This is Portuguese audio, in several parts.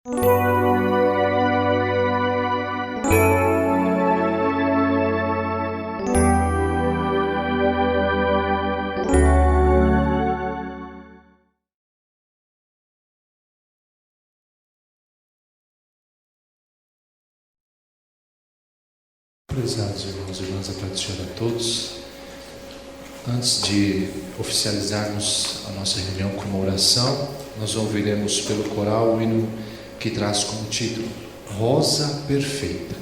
Prezados irmãos e irmãs, a paz do Senhor a todos. Antes de oficializarmos a nossa reunião com uma oração, nós ouviremos pelo coral o hino que traz como título Rosa Perfeita.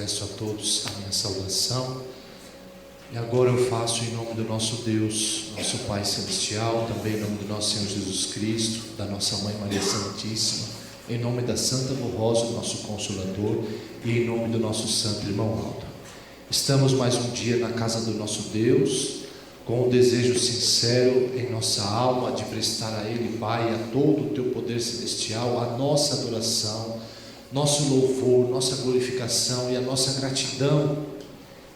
expresso a todos a minha saudação. E agora eu faço em nome do nosso Deus, nosso Pai Celestial, também em nome do nosso Senhor Jesus Cristo, da nossa Mãe Maria Santíssima, em nome da Santa Rosa, nosso Consolador, e em nome do nosso Santo Irmão Aldo. Estamos mais um dia na casa do nosso Deus, com o desejo sincero em nossa alma de prestar a Ele, Pai, a todo o Teu poder celestial, a nossa adoração, nosso louvor, nossa glorificação e a nossa gratidão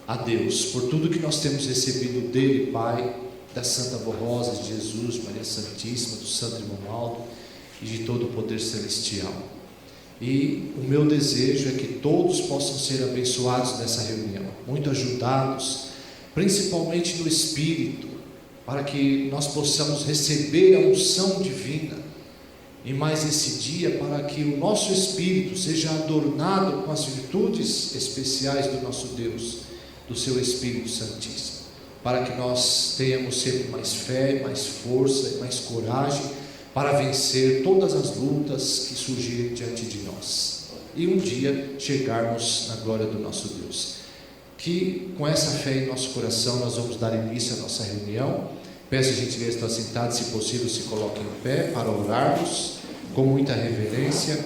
a Deus, por tudo que nós temos recebido dEle, Pai, da Santa Rosa, de Jesus, Maria Santíssima, do Santo Irmão Aldo e de todo o poder celestial. E o meu desejo é que todos possam ser abençoados nessa reunião, muito ajudados, principalmente no Espírito, para que nós possamos receber a unção divina, e mais esse dia, para que o nosso Espírito seja adornado com as virtudes especiais do nosso Deus, do seu Espírito Santíssimo, para que nós tenhamos sempre mais fé, mais força e mais coragem para vencer todas as lutas que surgirem diante de nós, e um dia chegarmos na glória do nosso Deus. Que com essa fé em nosso coração nós vamos dar início à nossa reunião. Peço a gentileza, estão sentados, se possível se coloquem em pé para orarmos com muita reverência,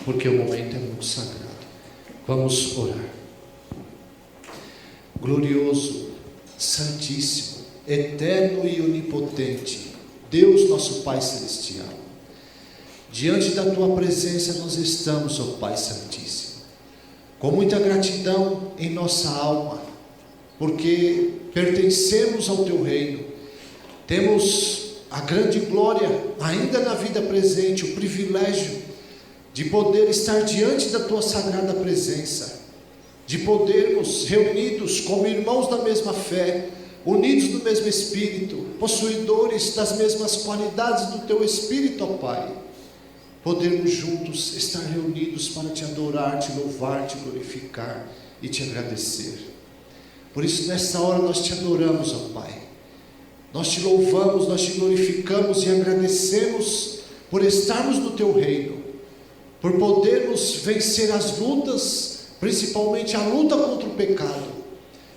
porque o momento é muito sagrado. Vamos orar. Glorioso, santíssimo, eterno e onipotente Deus, nosso Pai Celestial, diante da Tua presença nós estamos, ó Pai Santíssimo, com muita gratidão em nossa alma, porque pertencemos ao Teu reino, temos a grande glória, ainda na vida presente, o privilégio de poder estar diante da Tua sagrada presença, de podermos, reunidos como irmãos da mesma fé, unidos no mesmo Espírito, possuidores das mesmas qualidades do Teu Espírito, ó Pai, podermos juntos estar reunidos para Te adorar, Te louvar, Te glorificar e Te agradecer. Por isso, nesta hora nós Te adoramos, ó Pai, nós Te louvamos, nós Te glorificamos e agradecemos por estarmos no Teu reino, por podermos vencer as lutas, principalmente a luta contra o pecado,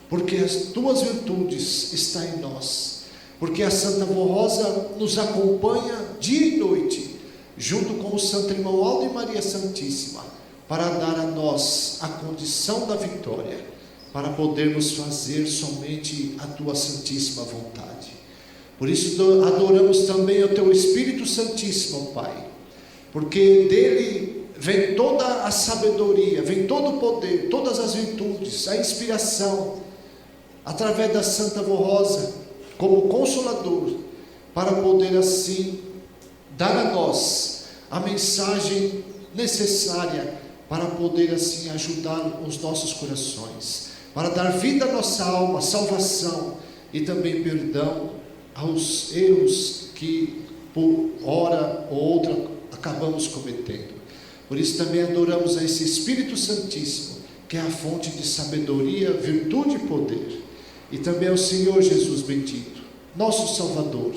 porque as Tuas virtudes estão em nós, porque a Santa Rosa nos acompanha dia e noite, junto com o Santo Irmão Aldo e Maria Santíssima, para dar a nós a condição da vitória, para podermos fazer somente a Tua Santíssima vontade. Por isso adoramos também o Teu Espírito Santíssimo, Pai, porque dele vem toda a sabedoria, vem todo o poder, todas as virtudes, a inspiração, através da Santa Rosa, como Consolador, para poder assim dar a nós a mensagem necessária, para poder assim ajudar os nossos corações, para dar vida à nossa alma, salvação e também perdão aos erros que por hora ou outra acabamos cometendo. Por isso também adoramos a esse Espírito Santíssimo, que é a fonte de sabedoria, virtude e poder. E também ao Senhor Jesus bendito, nosso Salvador,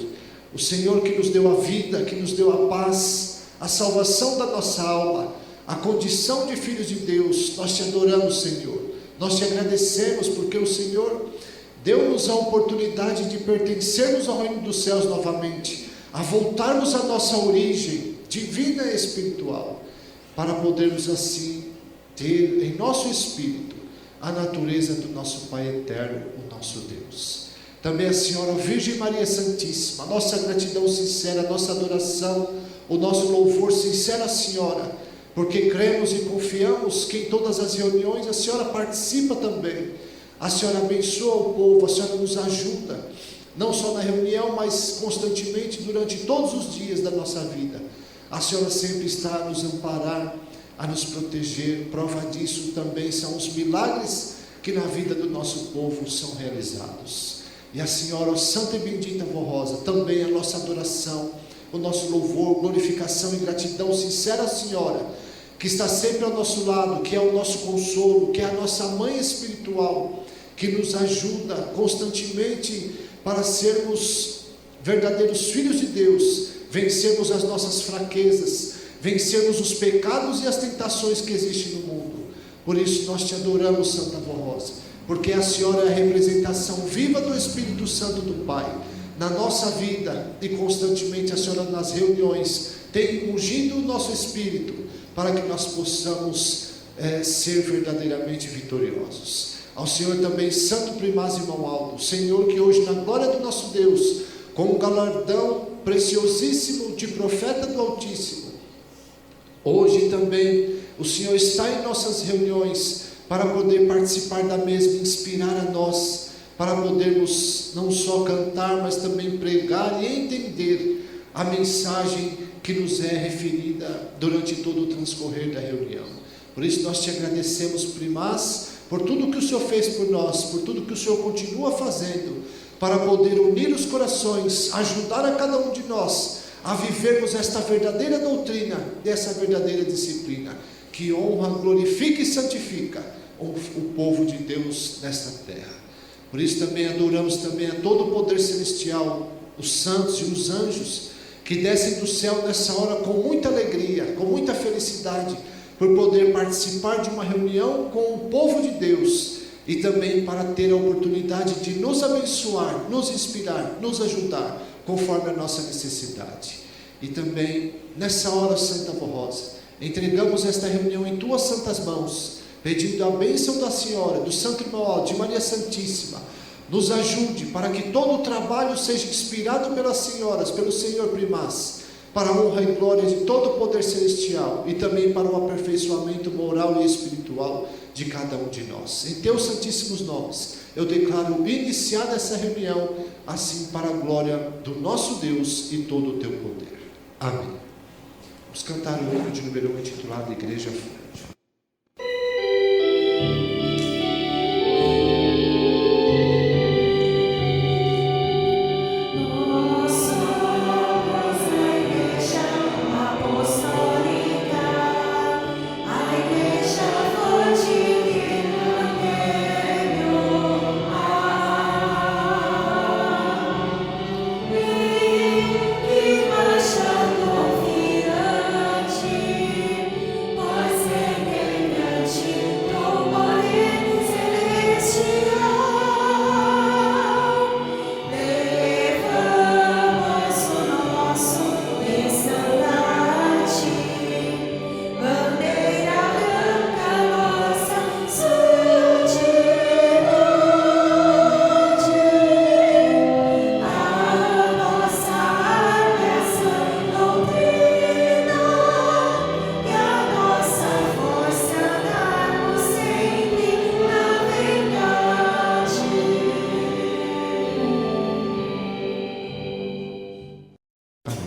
o Senhor que nos deu a vida, que nos deu a paz, a salvação da nossa alma, a condição de filhos de Deus. Nós Te adoramos, Senhor. Nós Te agradecemos porque o Senhor deu-nos a oportunidade de pertencermos ao reino dos céus novamente, a voltarmos à nossa origem divina e espiritual, para podermos assim ter em nosso espírito a natureza do nosso Pai eterno, o nosso Deus. Também a Senhora Virgem Maria Santíssima, a nossa gratidão sincera, a nossa adoração, o nosso louvor sincero à Senhora, porque cremos e confiamos que em todas as reuniões a Senhora participa também. A Senhora abençoa o povo, a Senhora nos ajuda, não só na reunião, mas constantemente durante todos os dias da nossa vida. A Senhora sempre está a nos amparar, a nos proteger. Prova disso também são os milagres que na vida do nosso povo são realizados. E a Senhora, ó Santa e bendita Rosa, também a nossa adoração, o nosso louvor, glorificação e gratidão sincera à Senhora, que está sempre ao nosso lado, que é o nosso consolo, que é a nossa mãe espiritual, que nos ajuda constantemente para sermos verdadeiros filhos de Deus, vencermos as nossas fraquezas, vencermos os pecados e as tentações que existem no mundo. Por isso nós te adoramos, Santa Avó Rosa, porque a senhora é a representação viva do Espírito Santo do Pai na nossa vida, e constantemente a senhora nas reuniões tem ungido o nosso espírito para que nós possamos ser verdadeiramente vitoriosos. Ao Senhor também, Santo Primaz Irmão Aldo, Senhor, que hoje na glória do nosso Deus, com um galardão preciosíssimo de profeta do Altíssimo, hoje também o Senhor está em nossas reuniões para poder participar da mesma, inspirar a nós, para podermos não só cantar, mas também pregar e entender a mensagem que nos é referida durante todo o transcorrer da reunião. Por isso nós te agradecemos, Primaz, por tudo que o Senhor fez por nós, por tudo que o Senhor continua fazendo, para poder unir os corações, ajudar a cada um de nós a vivermos esta verdadeira doutrina, dessa verdadeira disciplina, que honra, glorifica e santifica o povo de Deus nesta terra. Por isso também adoramos também a todo o poder celestial, os santos e os anjos, que descem do céu nessa hora com muita alegria, com muita felicidade, por poder participar de uma reunião com o povo de Deus, e também para ter a oportunidade de nos abençoar, nos inspirar, nos ajudar, conforme a nossa necessidade. E também, nessa hora, Santa Avó Rosa, entregamos esta reunião em tuas santas mãos, pedindo a bênção da Senhora, do Santo Irmão Aldo, de Maria Santíssima. Nos ajude para que todo o trabalho seja inspirado pelas senhoras, pelo Senhor Primaz, para a honra e glória de todo o poder celestial, e também para o aperfeiçoamento moral e espiritual de cada um de nós. Em teus santíssimos nomes, eu declaro iniciada essa reunião, assim para a glória do nosso Deus e todo o teu poder. Amém. Vamos cantar o hino de número 1, intitulado Igreja Forte.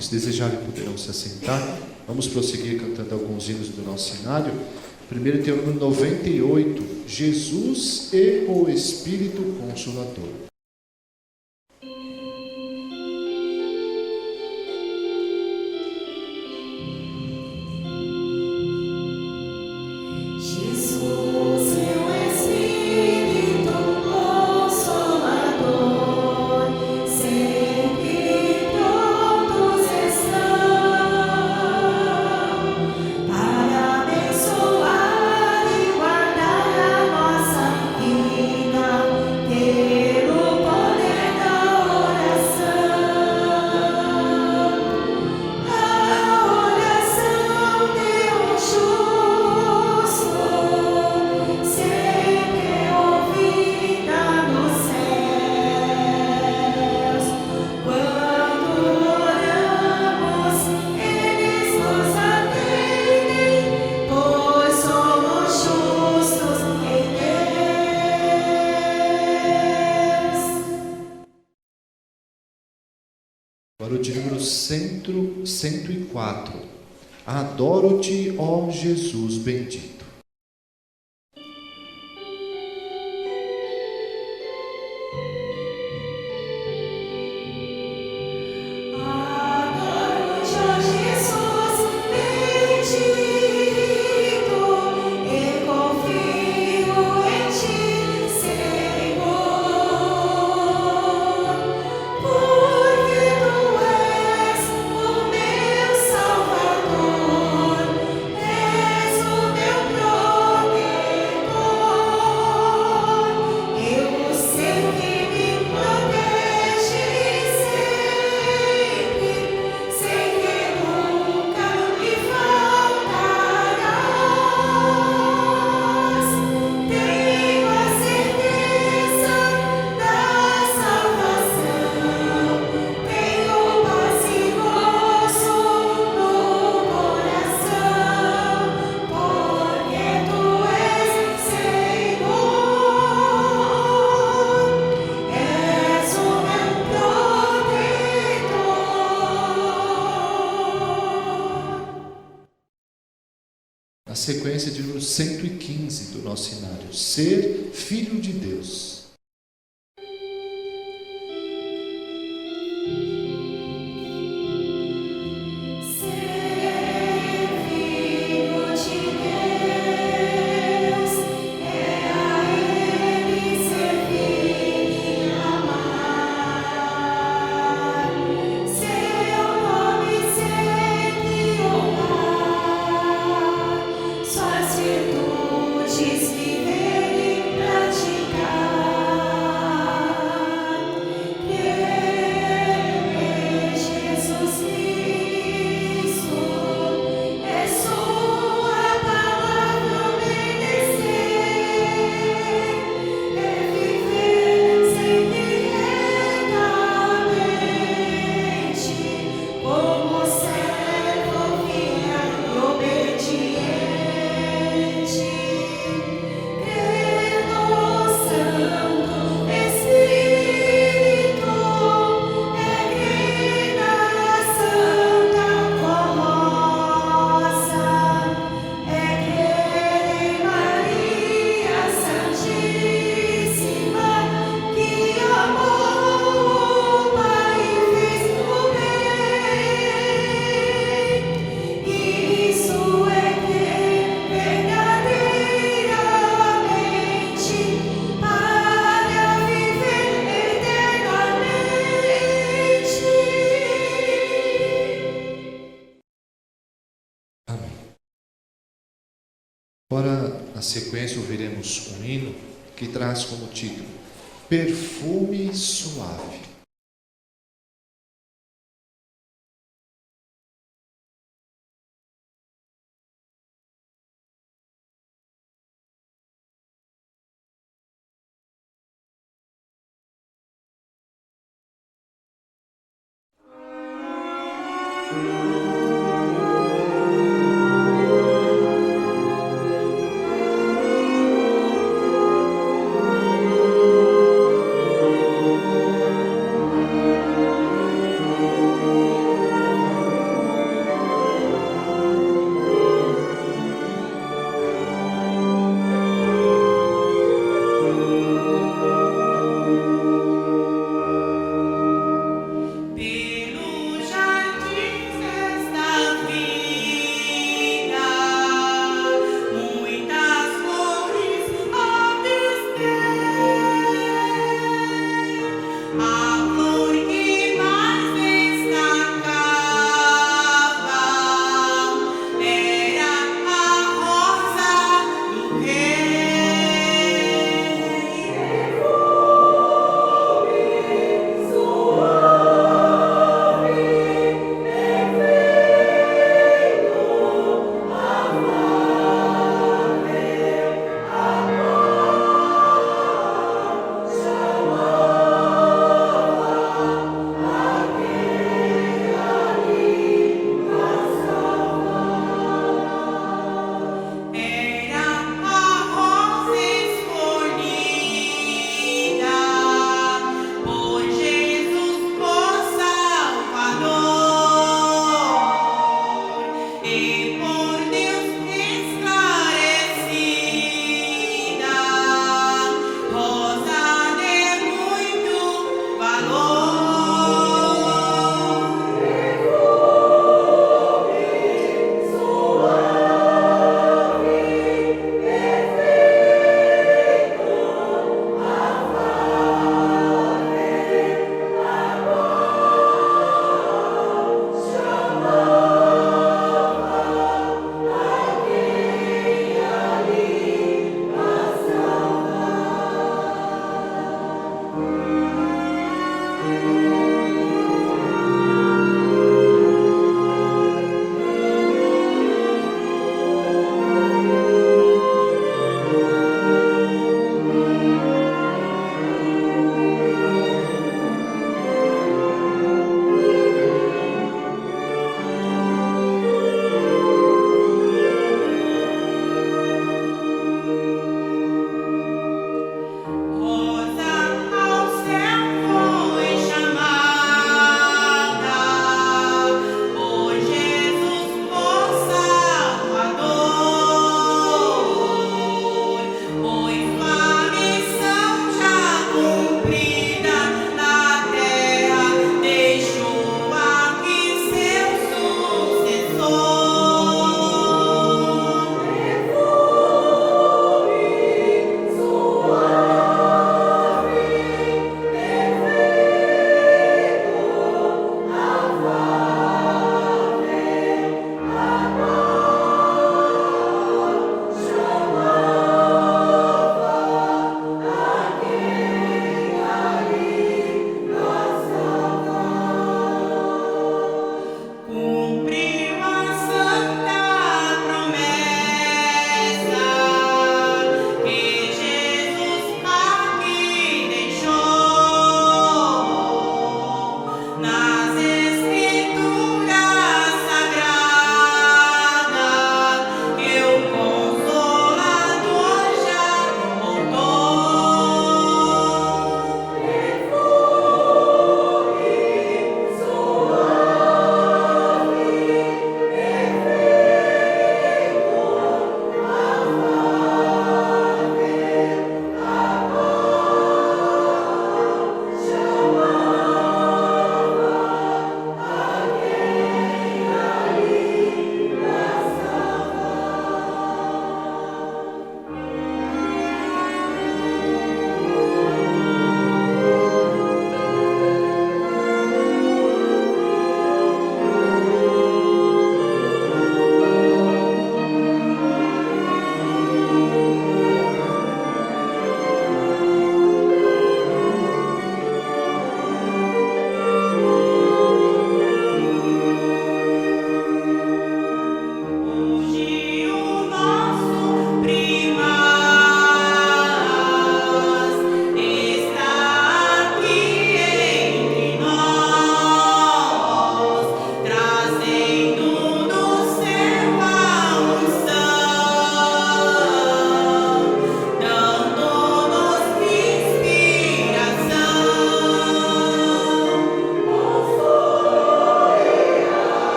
Se desejarem, poderão se assentar. Vamos prosseguir cantando alguns hinos do nosso cenário. Primeiro tem o número 98, Jesus e o Espírito Consolador. Agora o de número 104. Adoro-te, ó Jesus bendito. Meu sequência de número 115 do nosso inário, ser filho de Deus. Agora, na sequência, ouviremos um hino que traz como título Perfume Suave. Pelo jardim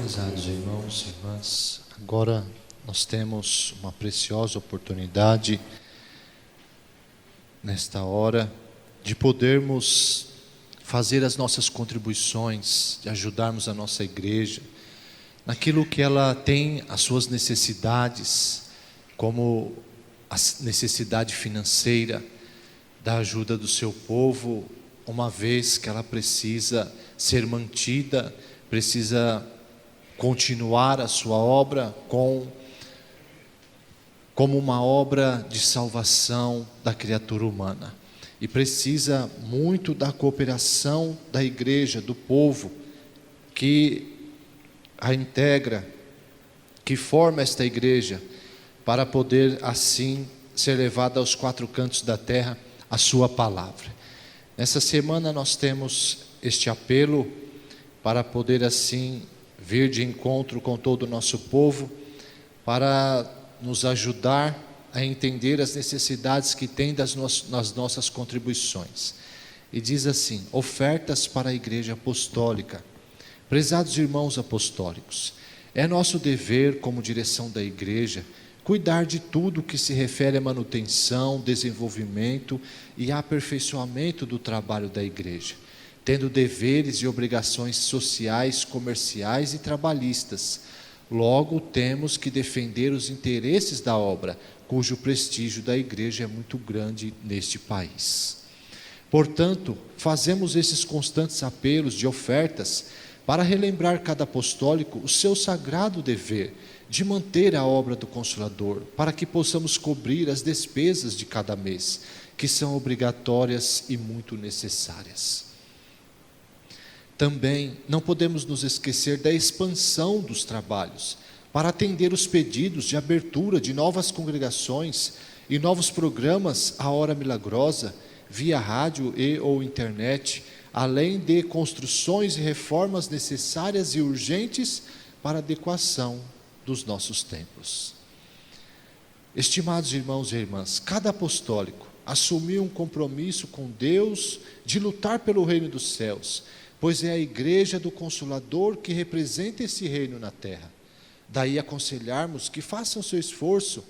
Prezados irmãos e irmãs, agora nós temos uma preciosa oportunidade, nesta hora, de podermos fazer as nossas contribuições, de ajudarmos a nossa igreja, naquilo que ela tem as suas necessidades, como a necessidade financeira, da ajuda do seu povo, uma vez que ela precisa ser mantida, precisa continuar a sua obra como uma obra de salvação da criatura humana. E precisa muito da cooperação da igreja, do povo, que a integra, que forma esta igreja, para poder assim ser levada aos quatro cantos da terra a sua palavra. Nessa semana nós temos este apelo para poder assim vir de encontro com todo o nosso povo, para nos ajudar a entender as necessidades que tem nas nossas contribuições. E diz assim: ofertas para a igreja apostólica. Prezados irmãos apostólicos, é nosso dever como direção da igreja cuidar de tudo que se refere à manutenção, desenvolvimento e aperfeiçoamento do trabalho da igreja, tendo deveres e obrigações sociais, comerciais e trabalhistas. Logo, temos que defender os interesses da obra, cujo prestígio da igreja é muito grande neste país. Portanto, fazemos esses constantes apelos de ofertas para relembrar cada apostólico o seu sagrado dever de manter a obra do Consolador, para que possamos cobrir as despesas de cada mês, que são obrigatórias e muito necessárias. Também não podemos nos esquecer da expansão dos trabalhos, para atender os pedidos de abertura de novas congregações e novos programas à hora milagrosa, via rádio e ou internet, além de construções e reformas necessárias e urgentes para a adequação dos nossos templos. Estimados irmãos e irmãs, cada apostólico assumiu um compromisso com Deus de lutar pelo reino dos céus, pois é a igreja do Consolador que representa esse reino na terra. Daí aconselharmos que façam seu esforço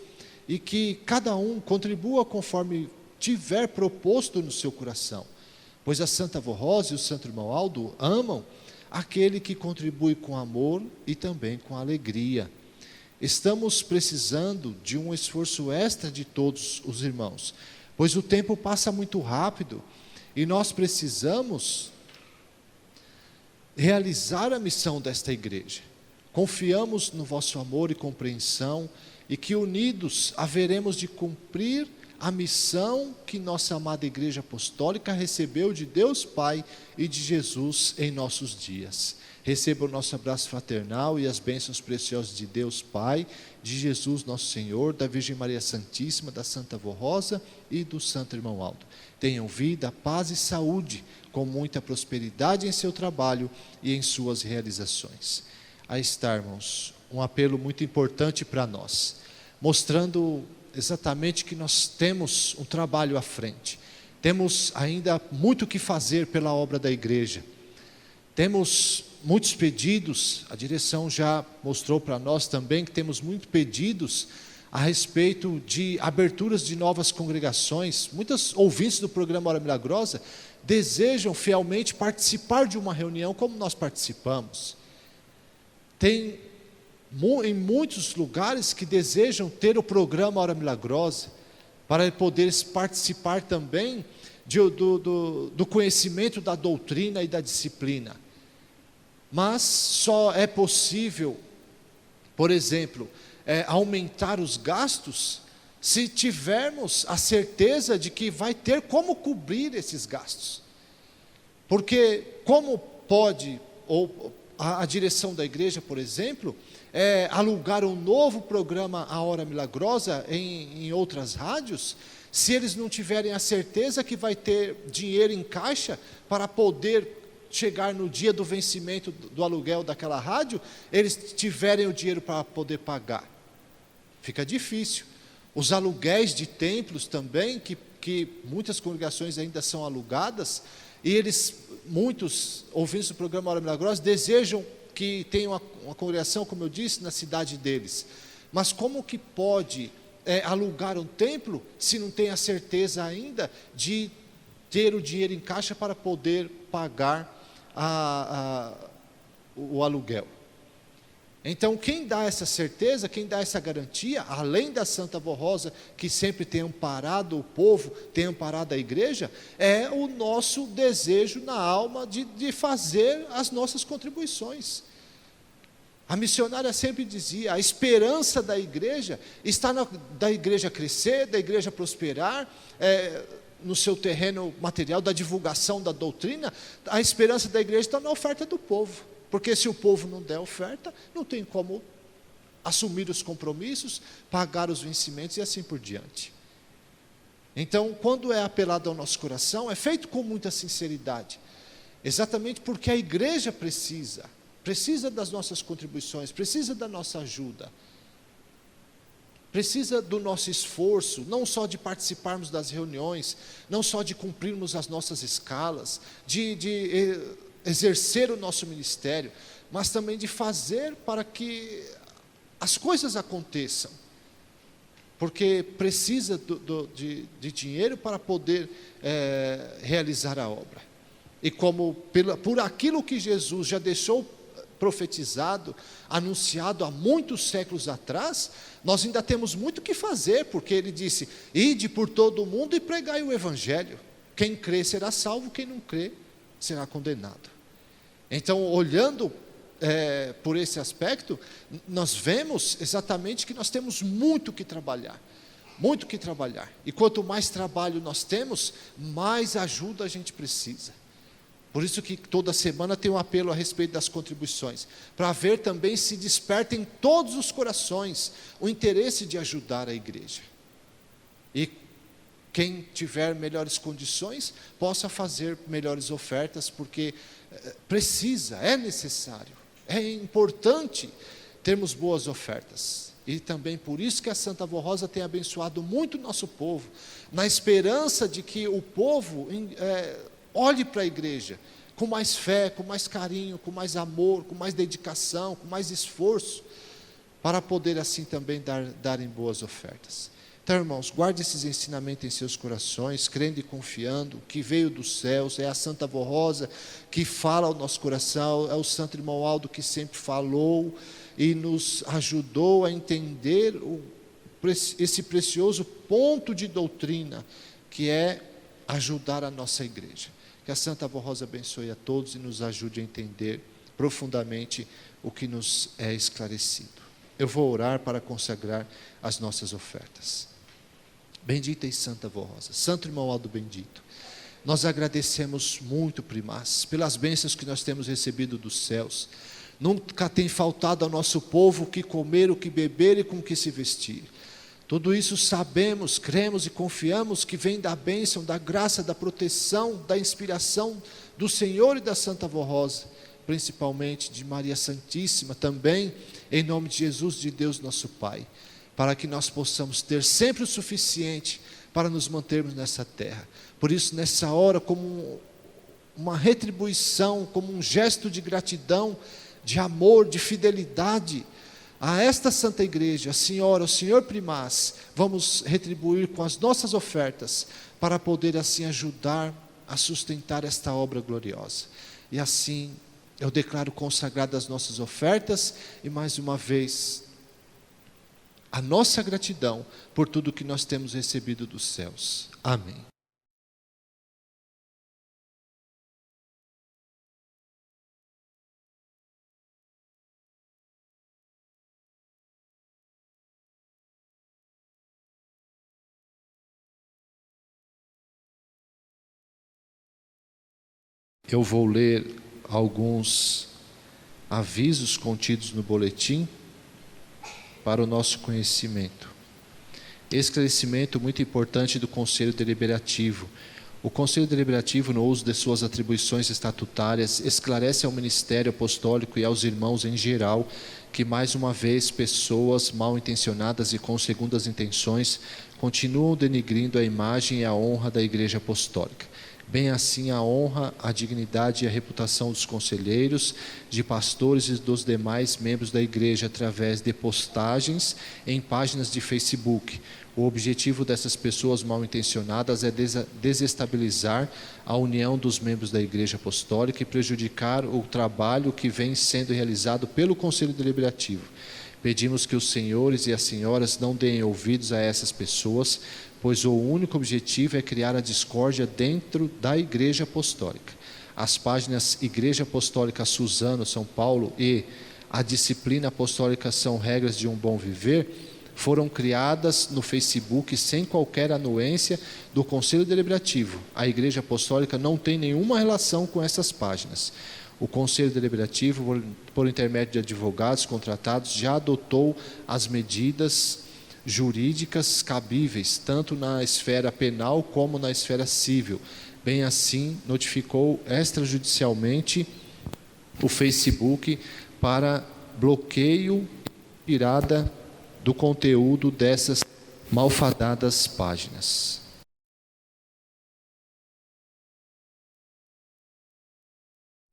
e que cada um contribua conforme tiver proposto no seu coração, pois a Santa Avó Rosa e o Santo Irmão Aldo amam aquele que contribui com amor e também com alegria. Estamos precisando de um esforço extra de todos os irmãos, pois o tempo passa muito rápido e nós precisamos realizar a missão desta igreja. Confiamos no vosso amor e compreensão e que unidos haveremos de cumprir a missão que nossa amada igreja apostólica recebeu de Deus Pai e de Jesus em nossos dias. Receba o nosso abraço fraternal e as bênçãos preciosas de Deus Pai, de Jesus nosso Senhor, da Virgem Maria Santíssima, da Santa Avó Rosa e do Santo Irmão Aldo. Tenham vida, paz e saúde, com muita prosperidade em seu trabalho e em suas realizações. Aí está, irmãos, um apelo muito importante para nós, mostrando exatamente que nós temos um trabalho à frente. Temos ainda muito que fazer pela obra da igreja. Temos muitos pedidos, a direção já mostrou para nós também que temos muitos pedidos a respeito de aberturas de novas congregações. Muitos ouvintes do programa Hora Milagrosa desejam fielmente participar de uma reunião como nós participamos. Tem em muitos lugares que desejam ter o programa Hora Milagrosa, para poder participar também do conhecimento da doutrina e da disciplina. Mas só é possível, por exemplo, aumentar os gastos se tivermos a certeza de que vai ter como cobrir esses gastos. Porque como pode, ou a direção da igreja, por exemplo, alugar um novo programa A Hora Milagrosa em outras rádios, se eles não tiverem a certeza que vai ter dinheiro em caixa para poder chegar no dia do vencimento do aluguel daquela rádio, eles tiverem o dinheiro para poder pagar. Fica difícil. Os aluguéis de templos também, que muitas congregações ainda são alugadas, e muitos ouvintes do programa Hora Milagrosa desejam que tem uma congregação, como eu disse, na cidade deles. Mas como que pode alugar um templo se não tem a certeza ainda de ter o dinheiro em caixa para poder pagar o aluguel? Então, quem dá essa certeza, quem dá essa garantia, além da Santa Avó Rosa, que sempre tem amparado o povo, tem amparado a igreja, é o nosso desejo na alma de fazer as nossas contribuições. A missionária sempre dizia, a esperança da igreja está da igreja crescer, da igreja prosperar, no seu terreno material, da divulgação da doutrina. A esperança da igreja está na oferta do povo. Porque se o povo não der oferta, não tem como assumir os compromissos, pagar os vencimentos e assim por diante. Então, quando é apelado ao nosso coração, é feito com muita sinceridade. Exatamente porque a igreja precisa das nossas contribuições, precisa da nossa ajuda. Precisa do nosso esforço, não só de participarmos das reuniões, não só de cumprirmos as nossas escalas, de exercer o nosso ministério, mas também de fazer para que as coisas aconteçam, porque precisa de dinheiro para poder realizar a obra. E como por aquilo que Jesus já deixou profetizado, anunciado há muitos séculos atrás, nós ainda temos muito o que fazer, porque ele disse, ide por todo o mundo e pregai o evangelho, quem crê será salvo, quem não crê será condenado. Então, olhando por esse aspecto, nós vemos exatamente que nós temos muito que trabalhar, e quanto mais trabalho nós temos, mais ajuda a gente precisa. Por isso que toda semana tem um apelo a respeito das contribuições, para ver também se desperta em todos os corações o interesse de ajudar a igreja. E quem tiver melhores condições, possa fazer melhores ofertas, porque é necessário, é importante termos boas ofertas. E também por isso que a Santa Avó Rosa tem abençoado muito o nosso povo, na esperança de que o povo olhe para a igreja com mais fé, com mais carinho, com mais amor, com mais dedicação, com mais esforço, para poder assim também darem boas ofertas. Então, irmãos, guarde esses ensinamentos em seus corações, crendo e confiando, que veio dos céus, é a Santa Avó Rosa que fala ao nosso coração, é o Santo Irmão Aldo que sempre falou e nos ajudou a entender esse precioso ponto de doutrina, que é ajudar a nossa igreja. Que a Santa Avó Rosa abençoe a todos e nos ajude a entender profundamente o que nos é esclarecido. Eu vou orar para consagrar as nossas ofertas. Bendita e Santa Avó Rosa, Santo Irmão Aldo bendito, nós agradecemos muito, primaz, pelas bênçãos que nós temos recebido dos céus. Nunca tem faltado ao nosso povo o que comer, o que beber e com o que se vestir. Tudo isso sabemos, cremos e confiamos que vem da bênção, da graça, da proteção, da inspiração do Senhor e da Santa Avó Rosa, principalmente de Maria Santíssima, também em nome de Jesus, de Deus nosso Pai, para que nós possamos ter sempre o suficiente para nos mantermos nessa terra. Por isso, nessa hora, como uma retribuição, como um gesto de gratidão, de amor, de fidelidade a esta Santa Igreja, a Senhora, o Senhor Primaz, vamos retribuir com as nossas ofertas, para poder assim ajudar a sustentar esta obra gloriosa. E assim, eu declaro consagradas as nossas ofertas, e mais uma vez, a nossa gratidão por tudo que nós temos recebido dos céus. Amém. Eu vou ler alguns avisos contidos no boletim para o nosso conhecimento. Esclarecimento muito importante do Conselho Deliberativo. O Conselho Deliberativo, no uso de suas atribuições estatutárias, esclarece ao Ministério Apostólico e aos irmãos em geral que, mais uma vez, pessoas mal intencionadas e com segundas intenções continuam denegrindo a imagem e a honra da Igreja Apostólica. Bem assim a honra, a dignidade e a reputação dos conselheiros, de pastores e dos demais membros da igreja através de postagens em páginas de Facebook. O objetivo dessas pessoas mal intencionadas é desestabilizar a união dos membros da Igreja Apostólica e prejudicar o trabalho que vem sendo realizado pelo Conselho Deliberativo. Pedimos que os senhores e as senhoras não deem ouvidos a essas pessoas, pois o único objetivo é criar a discórdia dentro da Igreja Apostólica. As páginas Igreja Apostólica Suzano, São Paulo e a Disciplina Apostólica São Regras de um Bom Viver foram criadas no Facebook sem qualquer anuência do Conselho Deliberativo. A Igreja Apostólica não tem nenhuma relação com essas páginas. O Conselho Deliberativo, por intermédio de advogados contratados, já adotou as medidas jurídicas cabíveis, tanto na esfera penal como na esfera civil. Bem assim, notificou extrajudicialmente o Facebook para bloqueio e retirada do conteúdo dessas malfadadas páginas.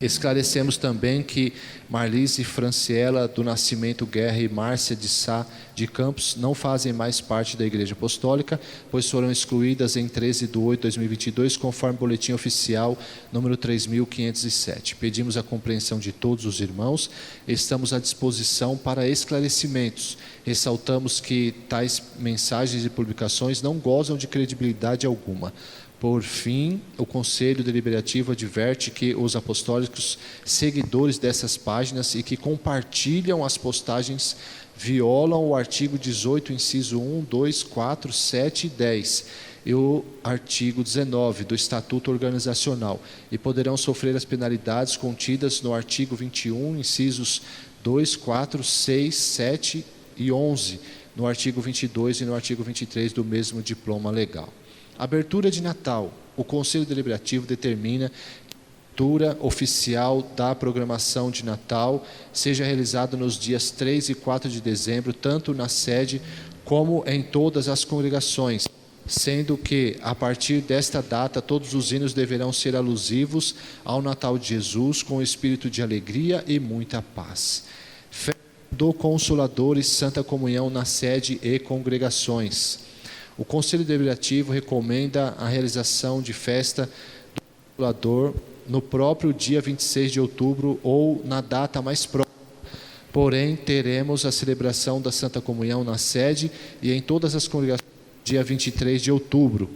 Esclarecemos também que Marlise Franciela do Nascimento Guerra e Márcia de Sá de Campos não fazem mais parte da Igreja Apostólica, pois foram excluídas em 13 de 8 de 2022, conforme o boletim oficial número 3.507. Pedimos a compreensão de todos os irmãos, estamos à disposição para esclarecimentos. Ressaltamos que tais mensagens e publicações não gozam de credibilidade alguma. Por fim, o Conselho Deliberativo adverte que os apostólicos seguidores dessas páginas e que compartilham as postagens violam o artigo 18, inciso 1, 2, 4, 7 e 10 e o artigo 19 do Estatuto Organizacional e poderão sofrer as penalidades contidas no artigo 21, incisos 2, 4, 6, 7 e 11, no artigo 22 e no artigo 23 do mesmo diploma legal. Abertura de Natal. O Conselho Deliberativo determina que a abertura oficial da programação de Natal seja realizada nos dias 3 e 4 de dezembro, tanto na sede como em todas as congregações, sendo que, a partir desta data, todos os hinos deverão ser alusivos ao Natal de Jesus, com espírito de alegria e muita paz. Festa do Consolador e Santa Comunhão na sede e congregações. O Conselho Deliberativo recomenda a realização de festa do Consolador no próprio dia 26 de outubro ou na data mais próxima. Porém, teremos a celebração da Santa Comunhão na sede e em todas as congregações dia 23 de outubro,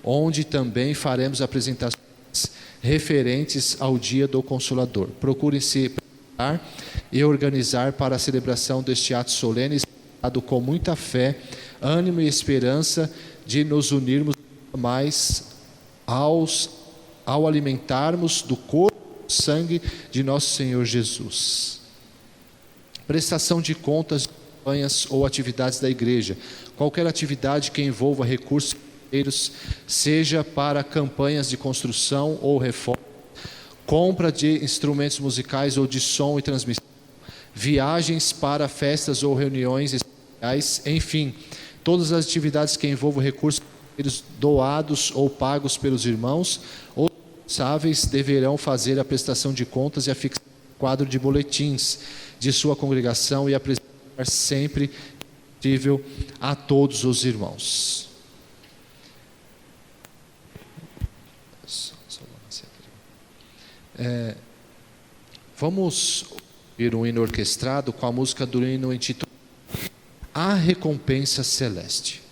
onde também faremos apresentações referentes ao dia do Consolador. Procurem se preparar e organizar para a celebração deste ato solene, com muita fé, ânimo e esperança de nos unirmos mais ao alimentarmos do corpo e sangue de nosso Senhor Jesus. Prestação de contas, campanhas ou atividades da igreja. Qualquer atividade que envolva recursos financeiros, seja para campanhas de construção ou reforma, compra de instrumentos musicais ou de som e transmissão, viagens para festas ou reuniões especiais, enfim, todas as atividades que envolvam recursos doados ou pagos pelos irmãos ou responsáveis deverão fazer a prestação de contas e afixar o quadro de boletins de sua congregação e apresentar sempre possível a todos os irmãos. Vamos ouvir um hino orquestrado com a música do hino intitulado A Recompensa Celeste.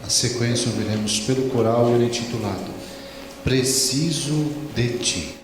Na sequência, ouviremos pelo coral o hino intitulado Preciso de Ti.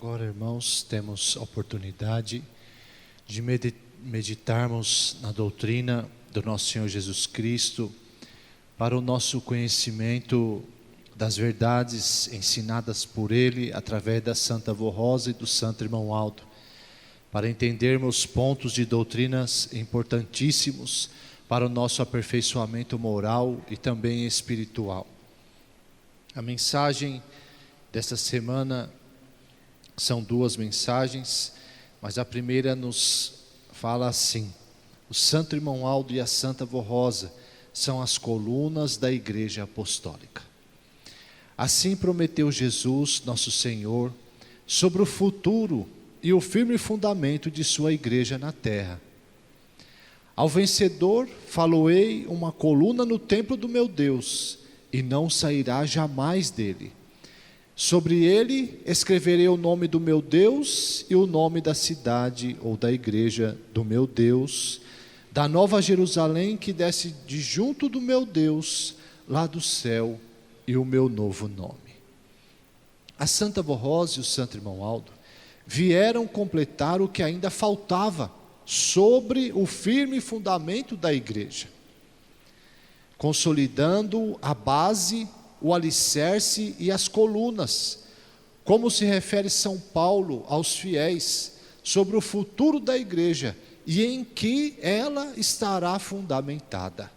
Agora, irmãos, temos a oportunidade de meditarmos na doutrina do nosso Senhor Jesus Cristo para o nosso conhecimento das verdades ensinadas por Ele através da Santa Avó Rosa e do Santo Irmão Aldo, para entendermos pontos de doutrinas importantíssimos para o nosso aperfeiçoamento moral e também espiritual. A mensagem desta semana são duas mensagens, mas a primeira nos fala assim: o Santo Irmão Aldo e a Santa Avó Rosa são as colunas da Igreja Apostólica. Assim prometeu Jesus, nosso Senhor, sobre o futuro e o firme fundamento de sua Igreja na terra. Ao vencedor faloei uma coluna no templo do meu Deus, e não sairá jamais dele. Sobre ele escreverei o nome do meu Deus e o nome da cidade ou da igreja do meu Deus, da nova Jerusalém que desce de junto do meu Deus, lá do céu, e o meu novo nome. A Santa Avó Rosa e o Santo Irmão Aldo vieram completar o que ainda faltava sobre o firme fundamento da igreja, consolidando a base, o alicerce e as colunas, como se refere São Paulo aos fiéis sobre o futuro da igreja e em que ela estará fundamentada,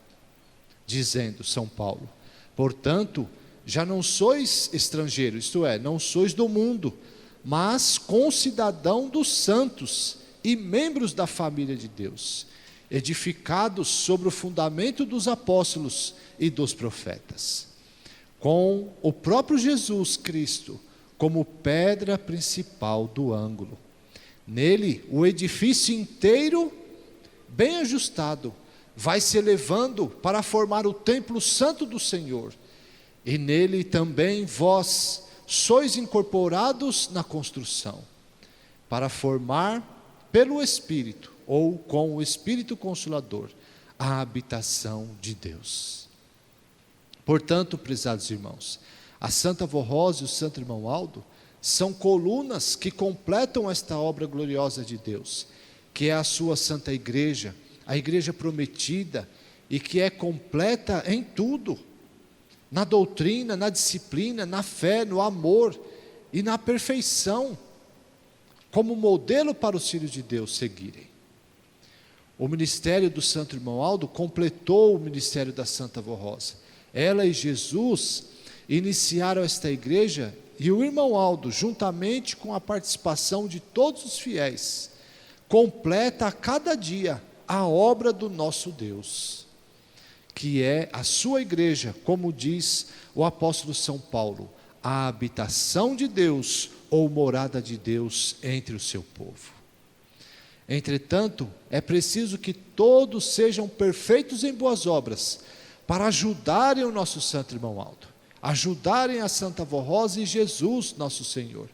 dizendo São Paulo: portanto, já não sois estrangeiros, isto é, não sois do mundo, mas concidadão dos santos e membros da família de Deus, edificados sobre o fundamento dos apóstolos e dos profetas, com o próprio Jesus Cristo como pedra principal do ângulo. Nele, o edifício inteiro, bem ajustado, vai se elevando para formar o templo santo do Senhor. E nele também vós sois incorporados na construção, para formar pelo Espírito, ou com o Espírito Consolador, a habitação de Deus. Portanto, prezados irmãos, a Santa Avó Rosa e o Santo Irmão Aldo são colunas que completam esta obra gloriosa de Deus, que é a sua Santa Igreja, a Igreja prometida, e que é completa em tudo, na doutrina, na disciplina, na fé, no amor e na perfeição, como modelo para os filhos de Deus seguirem. O ministério do Santo Irmão Aldo completou o ministério da Santa Avó Rosa. Ela e Jesus iniciaram esta igreja, e o Irmão Aldo, juntamente com a participação de todos os fiéis, completa a cada dia a obra do nosso Deus, que é a sua igreja, como diz o apóstolo São Paulo, a habitação de Deus ou morada de Deus entre o seu povo. Entretanto, é preciso que todos sejam perfeitos em boas obras, para ajudarem o nosso Santo Irmão Aldo, ajudarem a Santa Avó Rosa e Jesus, nosso Senhor,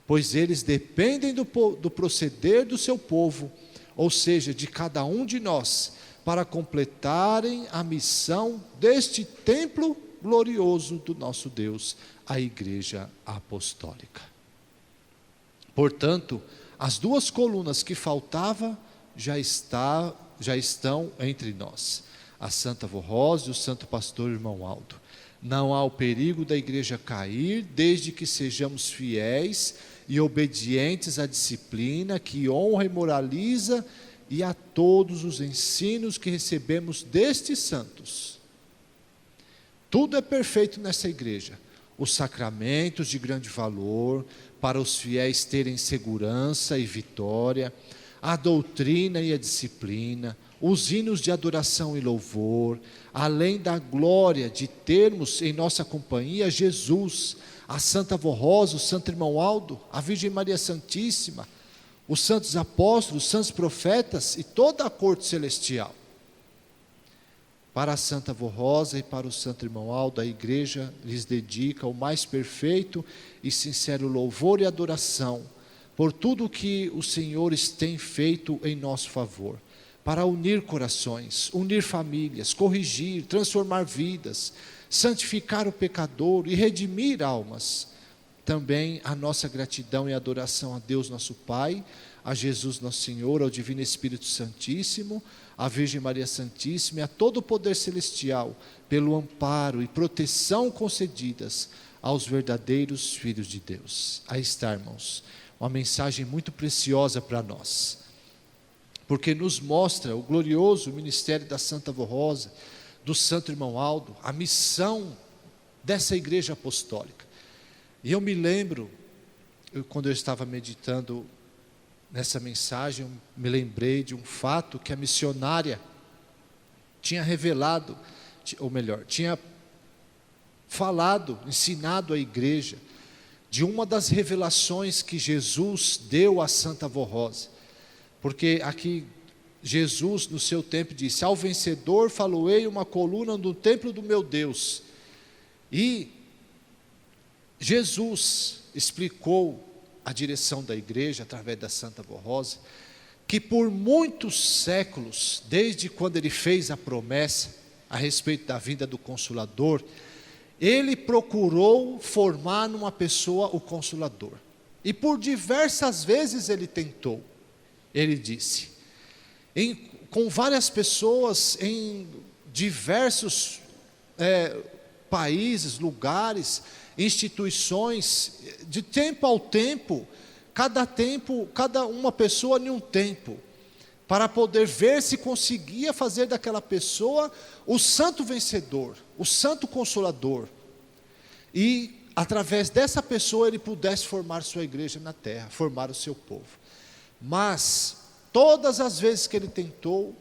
pois eles dependem do proceder do seu povo, ou seja, de cada um de nós, para completarem a missão deste templo glorioso do nosso Deus, a Igreja Apostólica. Portanto, as duas colunas que faltavam já estão entre nós, a Santa Avó Rosa e o Santo Pastor Irmão Aldo. Não há o perigo da igreja cair, desde que sejamos fiéis e obedientes à disciplina que honra e moraliza e a todos os ensinos que recebemos destes santos. Tudo é perfeito nessa igreja. Os sacramentos de grande valor, para os fiéis terem segurança e vitória, a doutrina e a disciplina, os hinos de adoração e louvor, além da glória de termos em nossa companhia Jesus, a Santa Avó Rosa, o Santo Irmão Aldo, a Virgem Maria Santíssima, os santos apóstolos, os santos profetas e toda a corte celestial. Para a Santa Avó Rosa e para o Santo Irmão Aldo, a igreja lhes dedica o mais perfeito e sincero louvor e adoração por tudo que os senhores têm feito em nosso favor, para unir corações, unir famílias, corrigir, transformar vidas, santificar o pecador e redimir almas, também a nossa gratidão e adoração a Deus nosso Pai, a Jesus nosso Senhor, ao Divino Espírito Santíssimo, à Virgem Maria Santíssima e a todo o poder celestial, pelo amparo e proteção concedidas aos verdadeiros filhos de Deus. Aí está, irmãos, uma mensagem muito preciosa para nós, porque nos mostra o glorioso ministério da Santa Vó Rosa, do Santo Irmão Aldo, a missão dessa igreja apostólica. E eu me lembro, quando eu estava meditando nessa mensagem, eu me lembrei de um fato que a missionária tinha revelado, ou melhor, tinha falado, ensinado à igreja, de uma das revelações que Jesus deu a Santa Vó Rosa. Porque aqui Jesus no seu tempo disse: ao vencedor faloei uma coluna no templo do meu Deus. E Jesus explicou a direção da igreja através da Santa Vó Rosa, que por muitos séculos, desde quando ele fez a promessa a respeito da vinda do Consolador, ele procurou formar numa pessoa o Consolador. E por diversas vezes ele tentou. Ele disse, com várias pessoas em diversos países, lugares, instituições, de tempo ao tempo, cada uma pessoa em um tempo, para poder ver se conseguia fazer daquela pessoa o santo vencedor, o santo consolador, e através dessa pessoa ele pudesse formar sua igreja na terra, formar o seu povo. Mas todas as vezes que ele tentou,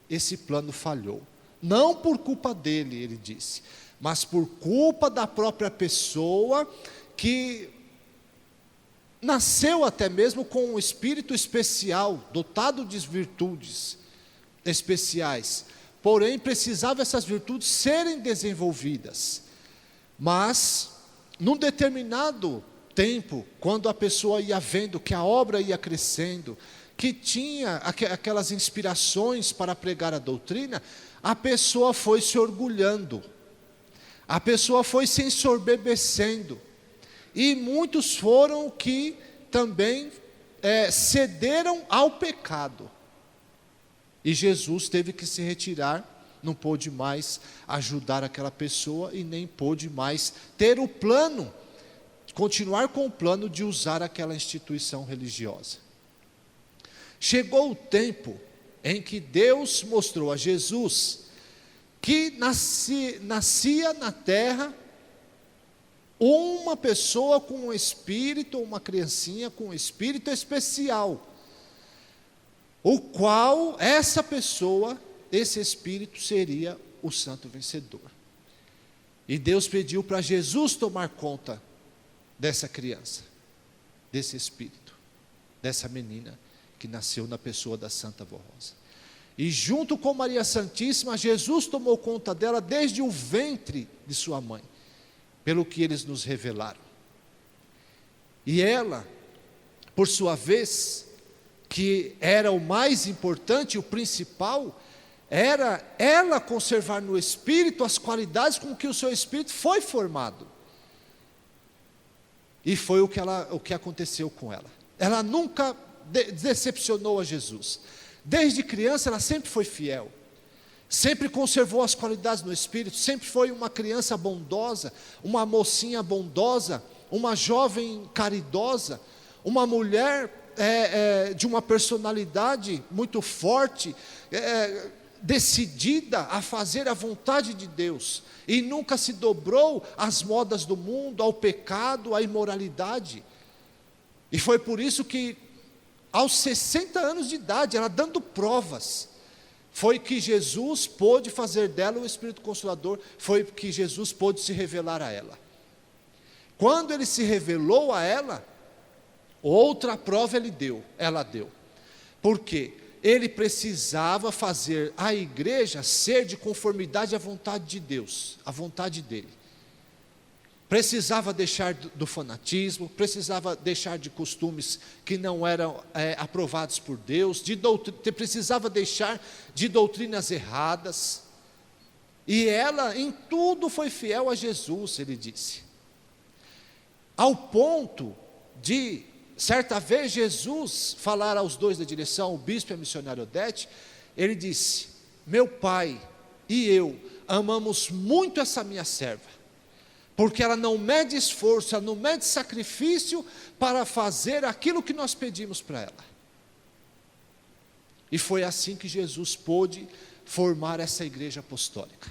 esse plano falhou, não por culpa dele, ele disse, mas por culpa da própria pessoa, que nasceu até mesmo com um espírito especial, dotado de virtudes especiais, porém precisava essas virtudes serem desenvolvidas. Mas num determinado tempo, quando a pessoa ia vendo que a obra ia crescendo, que tinha aquelas inspirações para pregar a doutrina, a pessoa foi se orgulhando, a pessoa foi se ensoberbecendo, e muitos foram que também cederam ao pecado, e Jesus teve que se retirar, não pôde mais ajudar aquela pessoa, e nem pôde mais ter o plano, continuar com o plano de usar aquela instituição religiosa. Chegou o tempo em que Deus mostrou a Jesus que nascia na terra uma pessoa com um espírito, uma criancinha com um espírito especial, o qual essa pessoa, esse espírito seria o santo vencedor. E Deus pediu para Jesus tomar conta dessa criança, desse espírito, dessa menina que nasceu na pessoa da Santa Vó Rosa. E junto com Maria Santíssima, Jesus tomou conta dela desde o ventre de sua mãe, pelo que eles nos revelaram. E ela, por sua vez, que era o mais importante, o principal, era ela conservar no espírito as qualidades com que o seu espírito foi formado. E foi o que aconteceu com ela. Ela nunca decepcionou a Jesus. Desde criança ela sempre foi fiel, sempre conservou as qualidades no espírito, sempre foi uma criança bondosa, uma mocinha bondosa, uma jovem caridosa, uma mulher de uma personalidade muito forte, decidida a fazer a vontade de Deus, e nunca se dobrou às modas do mundo, ao pecado, à imoralidade. E foi por isso que aos 60 anos de idade, ela dando provas, foi que Jesus pôde fazer dela o Espírito Consolador, foi que Jesus pôde se revelar a ela. Quando ele se revelou a ela, outra prova ela deu. Por quê? Ele precisava fazer a igreja ser de conformidade à vontade de Deus, à vontade dele. Precisava deixar do fanatismo, precisava deixar de costumes que não eram aprovados por Deus, precisava deixar de doutrinas erradas. E ela em tudo foi fiel a Jesus, ele disse. ao ponto de, certa vez, Jesus falar aos dois da direção, o bispo e a missionária Odete, ele disse: meu pai e eu amamos muito essa minha serva, porque ela não mede esforço, ela não mede sacrifício para fazer aquilo que nós pedimos para ela. E foi assim que Jesus pôde formar essa igreja apostólica.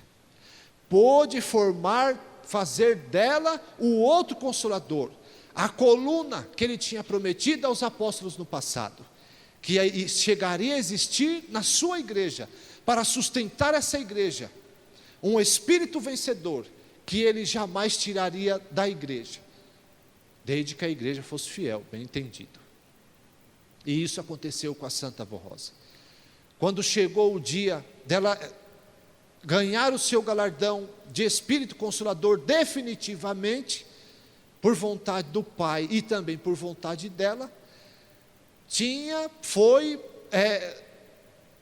Pôde formar, fazer dela o outro consolador, a coluna que ele tinha prometido aos apóstolos no passado, que chegaria a existir na sua igreja, para sustentar essa igreja, um espírito vencedor, que ele jamais tiraria da igreja, desde que a igreja fosse fiel, bem entendido. E isso aconteceu com a Santa Avó Rosa. Quando chegou o dia dela ganhar o seu galardão de Espírito Consolador definitivamente, por vontade do Pai e também por vontade dela, foi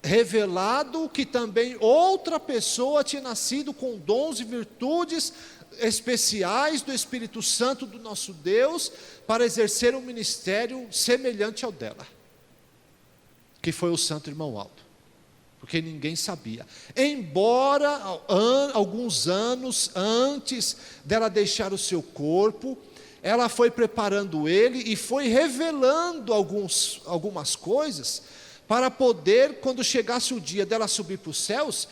revelado que também outra pessoa tinha nascido com dons e virtudes especiais do Espírito Santo do nosso Deus, para exercer um ministério semelhante ao dela, que foi o Santo Irmão Aldo. Porque ninguém sabia, embora alguns anos antes dela deixar o seu corpo, ela foi preparando ele e foi revelando algumas coisas, para poder, quando chegasse o dia dela subir para os céus,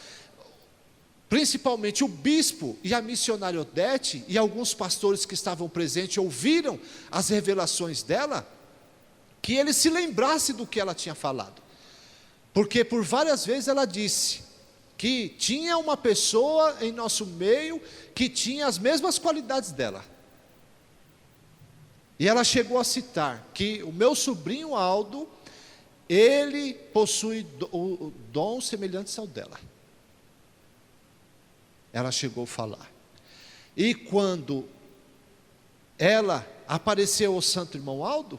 principalmente o bispo e a missionária Odete, e alguns pastores que estavam presentes, ouviram as revelações dela, que ele se lembrasse do que ela tinha falado. Porque por várias vezes ela disse que tinha uma pessoa em nosso meio que tinha as mesmas qualidades dela. E ela chegou a citar que o meu sobrinho Aldo, ele possui dons semelhantes ao dela. Ela chegou a falar. E quando ela apareceu ao Santo Irmão Aldo,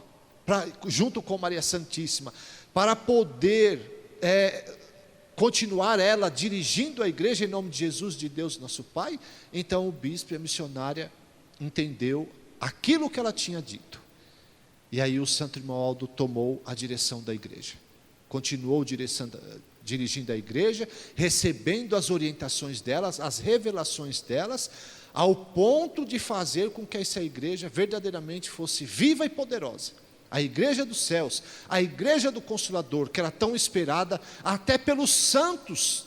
junto com Maria Santíssima, para poder continuar ela dirigindo a igreja em nome de Jesus, de Deus nosso Pai, então o bispo e a missionária entendeu aquilo que ela tinha dito. E aí o Santo Irmão Aldo tomou a direção da igreja, continuou dirigindo a igreja, recebendo as orientações delas, as revelações delas, ao ponto de fazer com que essa igreja verdadeiramente fosse viva e poderosa. A igreja dos céus, a igreja do Consolador, que era tão esperada até pelos santos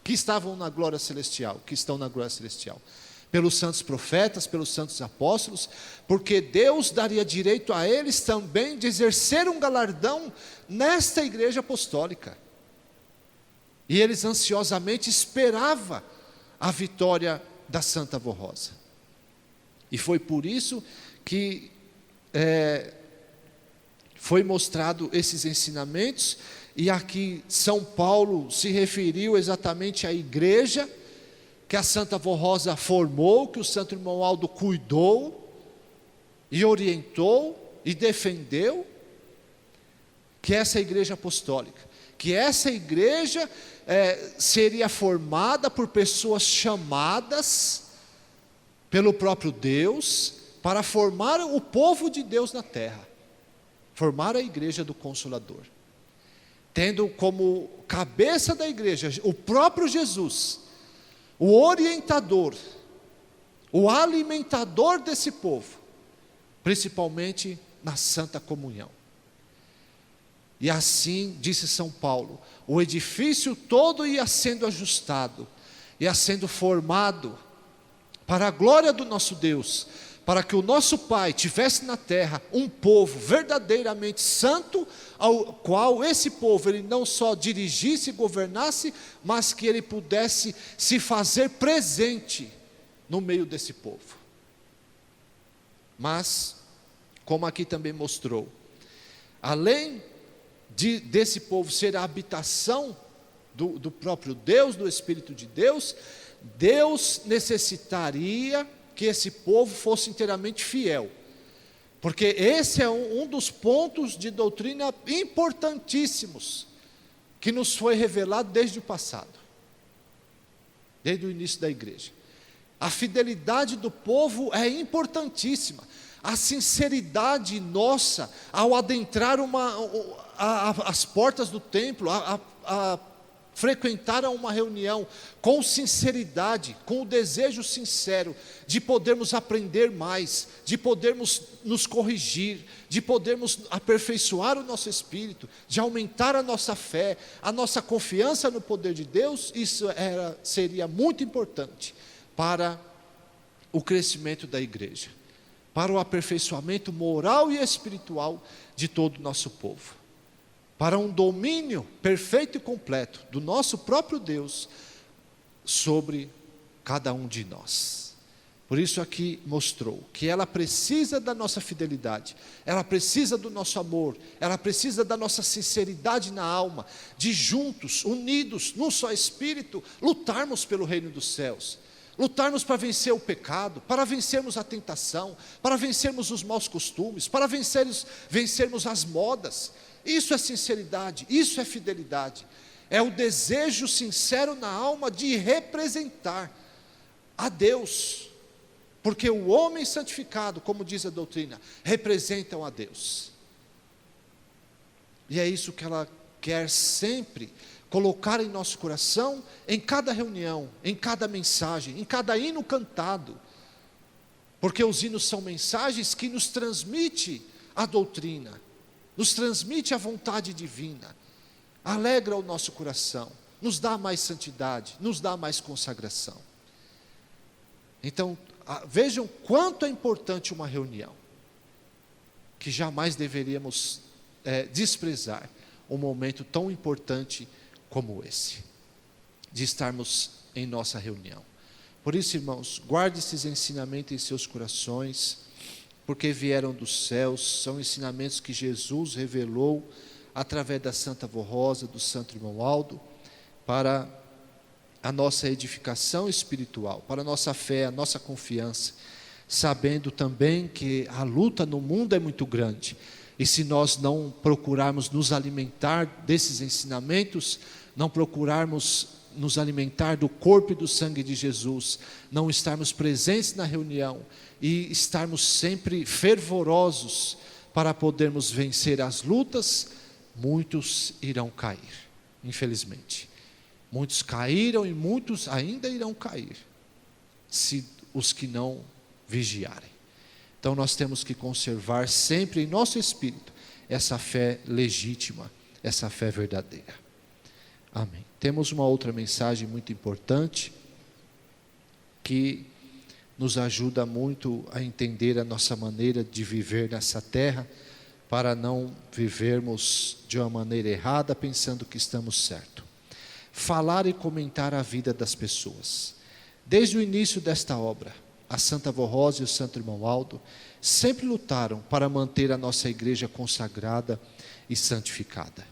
que estavam na glória celestial, que estão na glória celestial, pelos santos profetas, pelos santos apóstolos, porque Deus daria direito a eles também de exercer um galardão nesta igreja apostólica. E eles ansiosamente esperavam a vitória da Santa Avó Rosa. E foi por isso que foi mostrado esses ensinamentos, e aqui São Paulo se referiu exatamente à igreja que a Santa Avó Rosa formou, que o Santo Irmão Aldo cuidou, e orientou, e defendeu, que essa igreja apostólica, que essa igreja seria formada por pessoas chamadas pelo próprio Deus, para formar o povo de Deus na terra, formar a igreja do Consolador, tendo como cabeça da igreja o próprio Jesus, o orientador, o alimentador desse povo, principalmente na santa comunhão. E assim, disse São Paulo, o edifício todo ia sendo ajustado, ia sendo formado, para a glória do nosso Deus, para que o nosso Pai tivesse na terra um povo verdadeiramente santo, ao qual esse povo ele não só dirigisse e governasse, mas que ele pudesse se fazer presente no meio desse povo. Mas, como aqui também mostrou, além desse povo ser a habitação do próprio Deus, do Espírito de Deus, Deus necessitaria que esse povo fosse inteiramente fiel, porque esse é um dos pontos de doutrina importantíssimos, que nos foi revelado desde o passado, desde o início da igreja. A fidelidade do povo é importantíssima, a sinceridade nossa ao adentrar as portas do templo, a frequentar uma reunião com sinceridade, com o desejo sincero de podermos aprender mais, de podermos nos corrigir, de podermos aperfeiçoar o nosso espírito, de aumentar a nossa fé, a nossa confiança no poder de Deus. Isso seria muito importante para o crescimento da igreja, para o aperfeiçoamento moral e espiritual de todo o nosso povo, para um domínio perfeito e completo do nosso próprio Deus sobre cada um de nós. Por isso aqui mostrou que ela precisa da nossa fidelidade, ela precisa do nosso amor, ela precisa da nossa sinceridade na alma, de juntos, unidos, num só espírito, lutarmos pelo reino dos céus, lutarmos para vencer o pecado, para vencermos a tentação, para vencermos os maus costumes, para vencermos as modas. Isso é sinceridade, isso é fidelidade, é o desejo sincero na alma de representar a Deus, porque o homem santificado, como diz a doutrina, representam a Deus, e é isso que ela quer sempre colocar em nosso coração, em cada reunião, em cada mensagem, em cada hino cantado, porque os hinos são mensagens que nos transmitem a doutrina, nos transmite a vontade divina, alegra o nosso coração, nos dá mais santidade, nos dá mais consagração. Então, vejam quanto é importante uma reunião, que jamais deveríamos desprezar um momento tão importante como esse, de estarmos em nossa reunião. Por isso, irmãos, guarde esses ensinamentos em seus corações, porque vieram dos céus, são ensinamentos que Jesus revelou através da Santa Avó Rosa, do Santo Irmão Aldo, para a nossa edificação espiritual, para a nossa fé, a nossa confiança, sabendo também que a luta no mundo é muito grande, e se nós não procurarmos nos alimentar desses ensinamentos, não procurarmos nos alimentar do corpo e do sangue de Jesus, não estarmos presentes na reunião e estarmos sempre fervorosos para podermos vencer as lutas, muitos irão cair, infelizmente. Muitos caíram e muitos ainda irão cair, se os que não vigiarem. Então nós temos que conservar sempre em nosso espírito essa fé legítima, essa fé verdadeira. Amém. Temos uma outra mensagem muito importante, que nos ajuda muito a entender a nossa maneira de viver nessa terra, para não vivermos de uma maneira errada, pensando que estamos certo. Falar e comentar a vida das pessoas. Desde o início desta obra, a Santa Avó Rosa e o Santo Irmão Aldo sempre lutaram para manter a nossa igreja consagrada e santificada.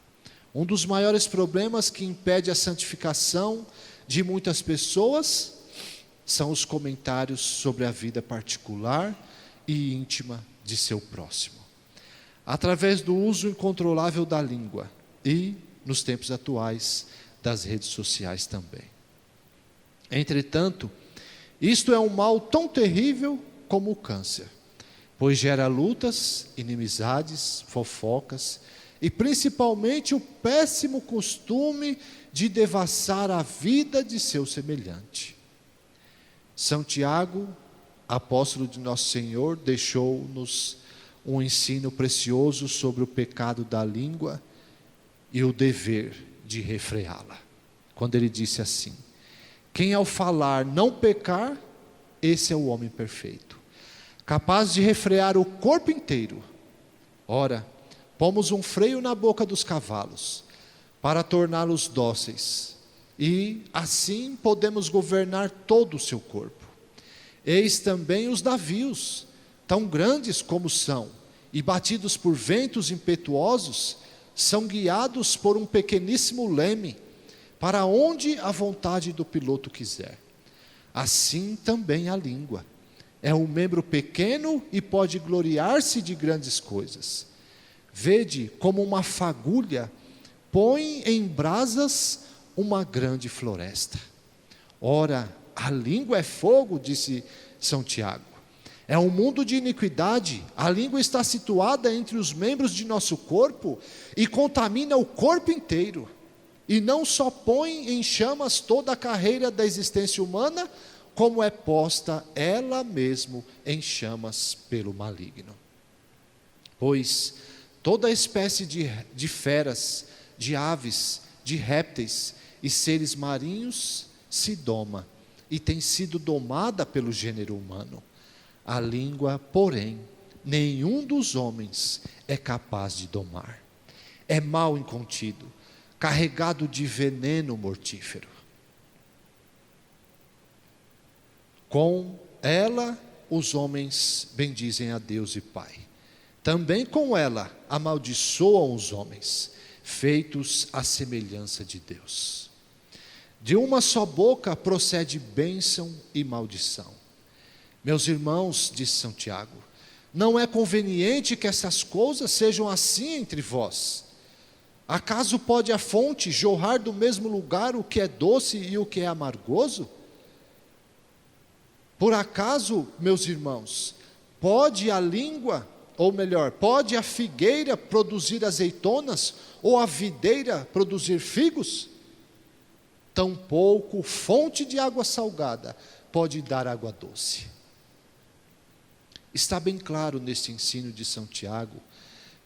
Um dos maiores problemas que impede a santificação de muitas pessoas são os comentários sobre a vida particular e íntima de seu próximo, através do uso incontrolável da língua e, nos tempos atuais, das redes sociais também. Entretanto, isto é um mal tão terrível como o câncer, pois gera lutas, inimizades, fofocas e principalmente o péssimo costume de devassar a vida de seu semelhante. São Tiago, apóstolo de Nosso Senhor, deixou-nos um ensino precioso sobre o pecado da língua e o dever de refreá-la, quando ele disse assim: quem ao falar não pecar, esse é o homem perfeito, capaz de refrear o corpo inteiro. Ora, pomos um freio na boca dos cavalos, para torná-los dóceis, e assim podemos governar todo o seu corpo. Eis também os navios, tão grandes como são, e batidos por ventos impetuosos, são guiados por um pequeníssimo leme, para onde a vontade do piloto quiser. Assim também a língua. É um membro pequeno e pode gloriar-se de grandes coisas. Vede como uma fagulha põe em brasas uma grande floresta. Ora, a língua é fogo, disse São Tiago. É um mundo de iniquidade. A língua está situada entre os membros de nosso corpo e contamina o corpo inteiro. E não só põe em chamas toda a carreira da existência humana, como é posta ela mesmo em chamas pelo maligno. Pois toda espécie de feras, de aves, de répteis e seres marinhos se doma, e tem sido domada pelo gênero humano. A língua, porém, nenhum dos homens é capaz de domar. É mal incontido, carregado de veneno mortífero. Com ela, os homens bendizem a Deus e Pai. Também com ela, amaldiçoam os homens, feitos à semelhança de Deus. De uma só boca procede bênção e maldição. Meus irmãos, disse São Tiago, não é conveniente que essas coisas sejam assim entre vós. Acaso pode a fonte jorrar do mesmo lugar o que é doce e o que é amargoso? Por acaso, meus irmãos, pode a língua, ou melhor, pode a figueira produzir azeitonas, ou a videira produzir figos? Tampouco fonte de água salgada pode dar água doce. Está bem claro neste ensino de São Tiago,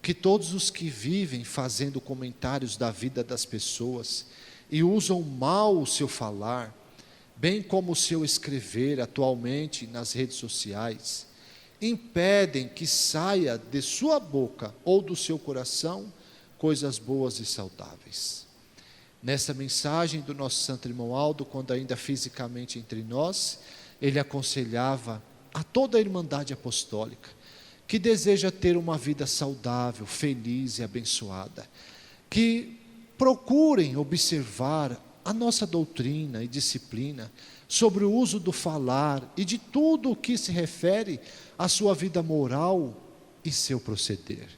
que todos os que vivem fazendo comentários da vida das pessoas e usam mal o seu falar, bem como o seu escrever atualmente nas redes sociais, impedem que saia de sua boca ou do seu coração coisas boas e saudáveis. Nesta mensagem do nosso Santo Irmão Aldo, quando ainda fisicamente entre nós, ele aconselhava a toda a Irmandade Apostólica, que deseja ter uma vida saudável, feliz e abençoada, que procurem observar a nossa doutrina e disciplina sobre o uso do falar e de tudo o que se refere à sua vida moral e seu proceder.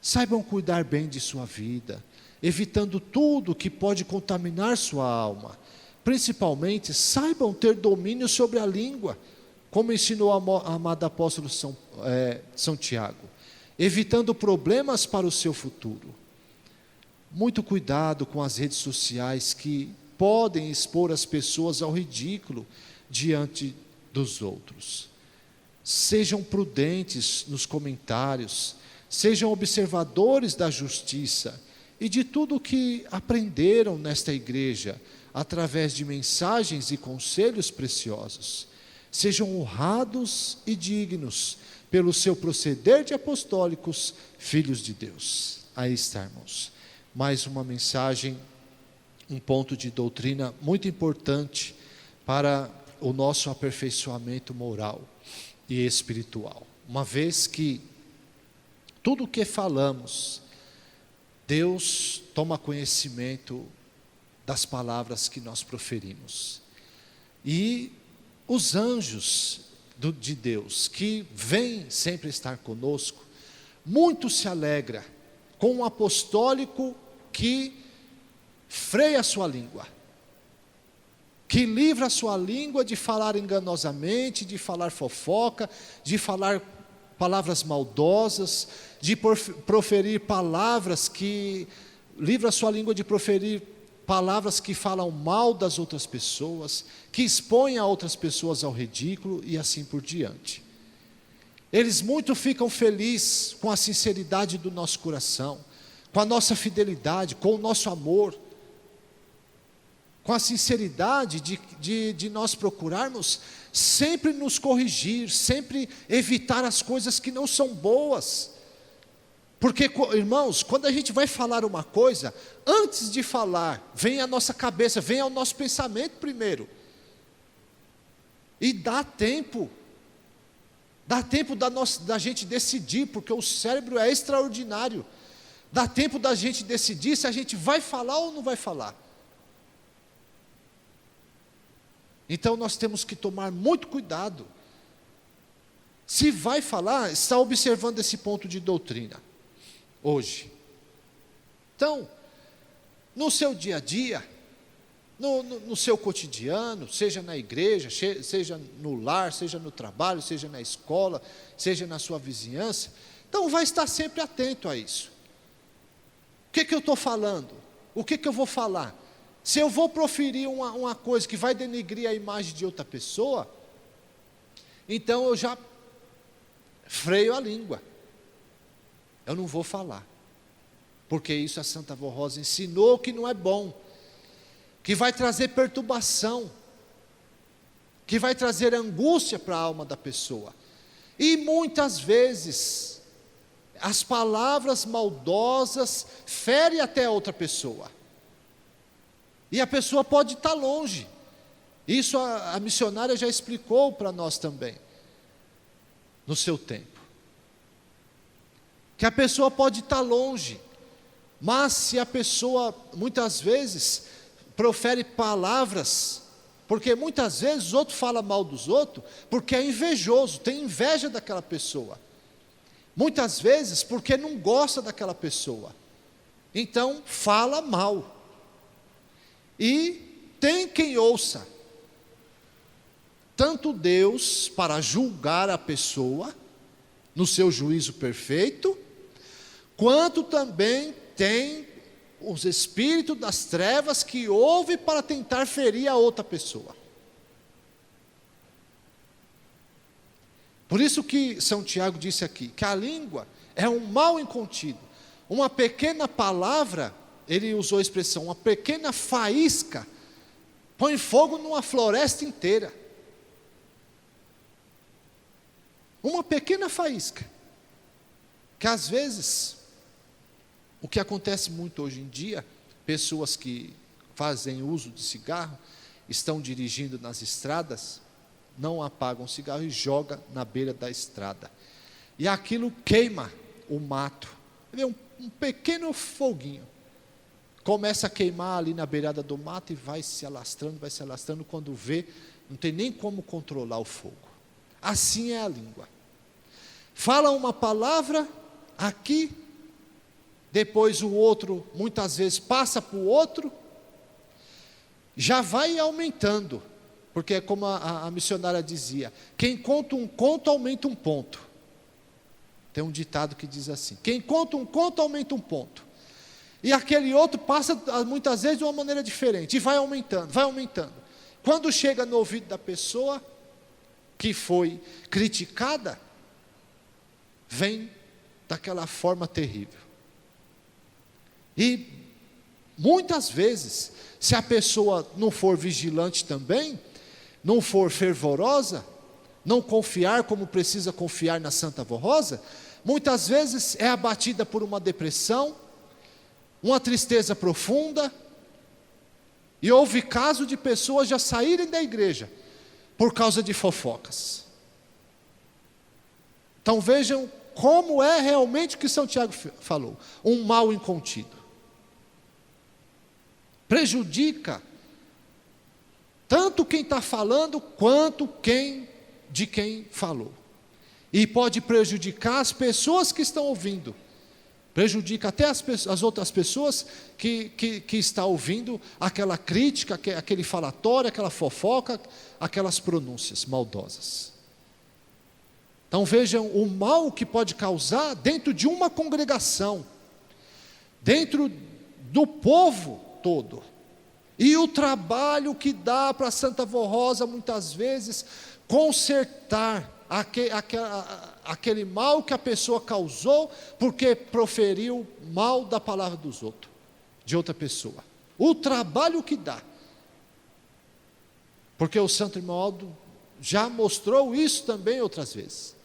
Saibam cuidar bem de sua vida, evitando tudo que pode contaminar sua alma. Principalmente, saibam ter domínio sobre a língua, como ensinou a amado apóstolo São Tiago, evitando problemas para o seu futuro. Muito cuidado com as redes sociais que podem expor as pessoas ao ridículo diante dos outros. Sejam prudentes nos comentários, sejam observadores da justiça e de tudo o que aprenderam nesta igreja, através de mensagens e conselhos preciosos. Sejam honrados e dignos pelo seu proceder de apostólicos, filhos de Deus. Aí está, irmãos, mais uma mensagem, um ponto de doutrina muito importante para o nosso aperfeiçoamento moral e espiritual. Uma vez que tudo o que falamos, Deus toma conhecimento das palavras que nós proferimos. E os anjos de Deus, que vêm sempre estar conosco, muito se alegra com um apostólico que freia a sua língua, que livra a sua língua de falar enganosamente, de falar fofoca, de falar palavras maldosas, de proferir palavras que... livra a sua língua de proferir palavras que falam mal das outras pessoas, que expõem a outras pessoas ao ridículo e assim por diante. Eles muito ficam felizes com a sinceridade do nosso coração, com a nossa fidelidade, com o nosso amor, com a sinceridade de nós procurarmos sempre nos corrigir, sempre evitar as coisas que não são boas. Porque, irmãos, quando a gente vai falar uma coisa, antes de falar, vem à nossa cabeça, vem ao nosso pensamento primeiro. E dá tempo da gente decidir, porque o cérebro é extraordinário. Dá tempo da gente decidir se a gente vai falar ou não vai falar. Então nós temos que tomar muito cuidado. Se vai falar, está observando esse ponto de doutrina hoje. Então, no seu dia a dia, no seu cotidiano, seja na igreja, seja no lar, seja no trabalho, seja na escola, seja na sua vizinhança. Então vai estar sempre atento a isso. O que eu estou falando? O que eu vou falar? Se eu vou proferir uma coisa que vai denegrir a imagem de outra pessoa, então eu já freio a língua. Eu não vou falar. Porque isso a Santa Avó Rosa ensinou que não é bom. Que vai trazer perturbação. Que vai trazer angústia para a alma da pessoa. E muitas vezes, as palavras maldosas ferem até a outra pessoa. E a pessoa pode estar longe. Isso a missionária já explicou para nós também, no seu tempo. Que a pessoa pode estar longe, mas se a pessoa, muitas vezes, profere palavras, porque muitas vezes os outros falam mal dos outros, porque é invejoso, tem inveja daquela pessoa. Muitas vezes porque não gosta daquela pessoa. Então fala mal. E tem quem ouça. Tanto Deus para julgar a pessoa, no seu juízo perfeito, quanto também tem os espíritos das trevas que ouvem para tentar ferir a outra pessoa. Por isso que São Tiago disse aqui, que a língua é um mal incontido. Uma pequena palavra, ele usou a expressão, uma pequena faísca, põe fogo numa floresta inteira. Uma pequena faísca. Que às vezes, o que acontece muito hoje em dia, pessoas que fazem uso de cigarro, estão dirigindo nas estradas, não apagam o cigarro e jogam na beira da estrada. E aquilo queima o mato. Vê um pequeno foguinho. Começa a queimar ali na beirada do mato e vai se alastrando, quando vê, não tem nem como controlar o fogo. Assim é a língua. Fala uma palavra aqui, depois o outro, muitas vezes, passa para o outro, já vai aumentando, porque é como a missionária dizia, quem conta um conto aumenta um ponto. Tem um ditado que diz assim, quem conta um conto aumenta um ponto. E aquele outro passa muitas vezes de uma maneira diferente, e vai aumentando, vai aumentando. Quando chega no ouvido da pessoa que foi criticada, vem daquela forma terrível. E muitas vezes, se a pessoa não for vigilante também, não for fervorosa, não confiar como precisa confiar na Santa Avó Rosa, muitas vezes é abatida por uma depressão, uma tristeza profunda, e houve caso de pessoas já saírem da igreja por causa de fofocas. Então vejam como é realmente o que São Tiago falou, um mal incontido. Prejudica tanto quem está falando, quanto de quem falou. E pode prejudicar as pessoas que estão ouvindo. Prejudica até as outras pessoas que estão ouvindo aquela crítica, aquele falatório, aquela fofoca, aquelas pronúncias maldosas. Então vejam o mal que pode causar dentro de uma congregação, dentro do povo todo. E o trabalho que dá para a Santa Avó Rosa, muitas vezes, consertar aquele mal que a pessoa causou, porque proferiu mal da palavra dos outros, de outra pessoa. O trabalho que dá. Porque o Santo Irmão Aldo já mostrou isso também outras vezes.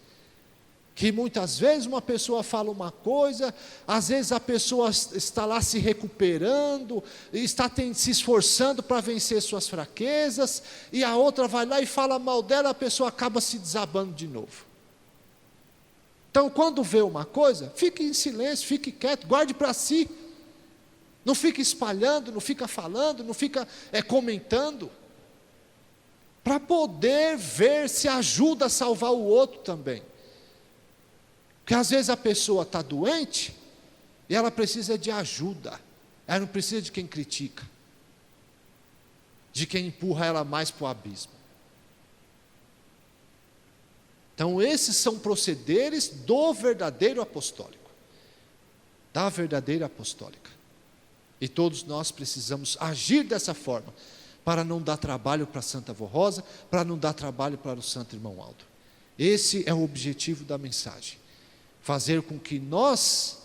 Que muitas vezes uma pessoa fala uma coisa, às vezes a pessoa está lá se recuperando, está se esforçando para vencer suas fraquezas, e a outra vai lá e fala mal dela, a pessoa acaba se desabando de novo. Então quando vê uma coisa, fique em silêncio, fique quieto, guarde para si, não fique espalhando, não fica falando, não fica comentando, para poder ver se ajuda a salvar o outro também. Porque às vezes a pessoa está doente e ela precisa de ajuda, ela não precisa de quem critica. de quem empurra ela mais para o abismo. Então, esses são procederes do verdadeiro apostólico, da verdadeira apostólica. E todos nós precisamos agir dessa forma, para não dar trabalho para a Santa Avó Rosa, para não dar trabalho para o Santo Irmão Aldo. Esse é o objetivo da mensagem, fazer com que nós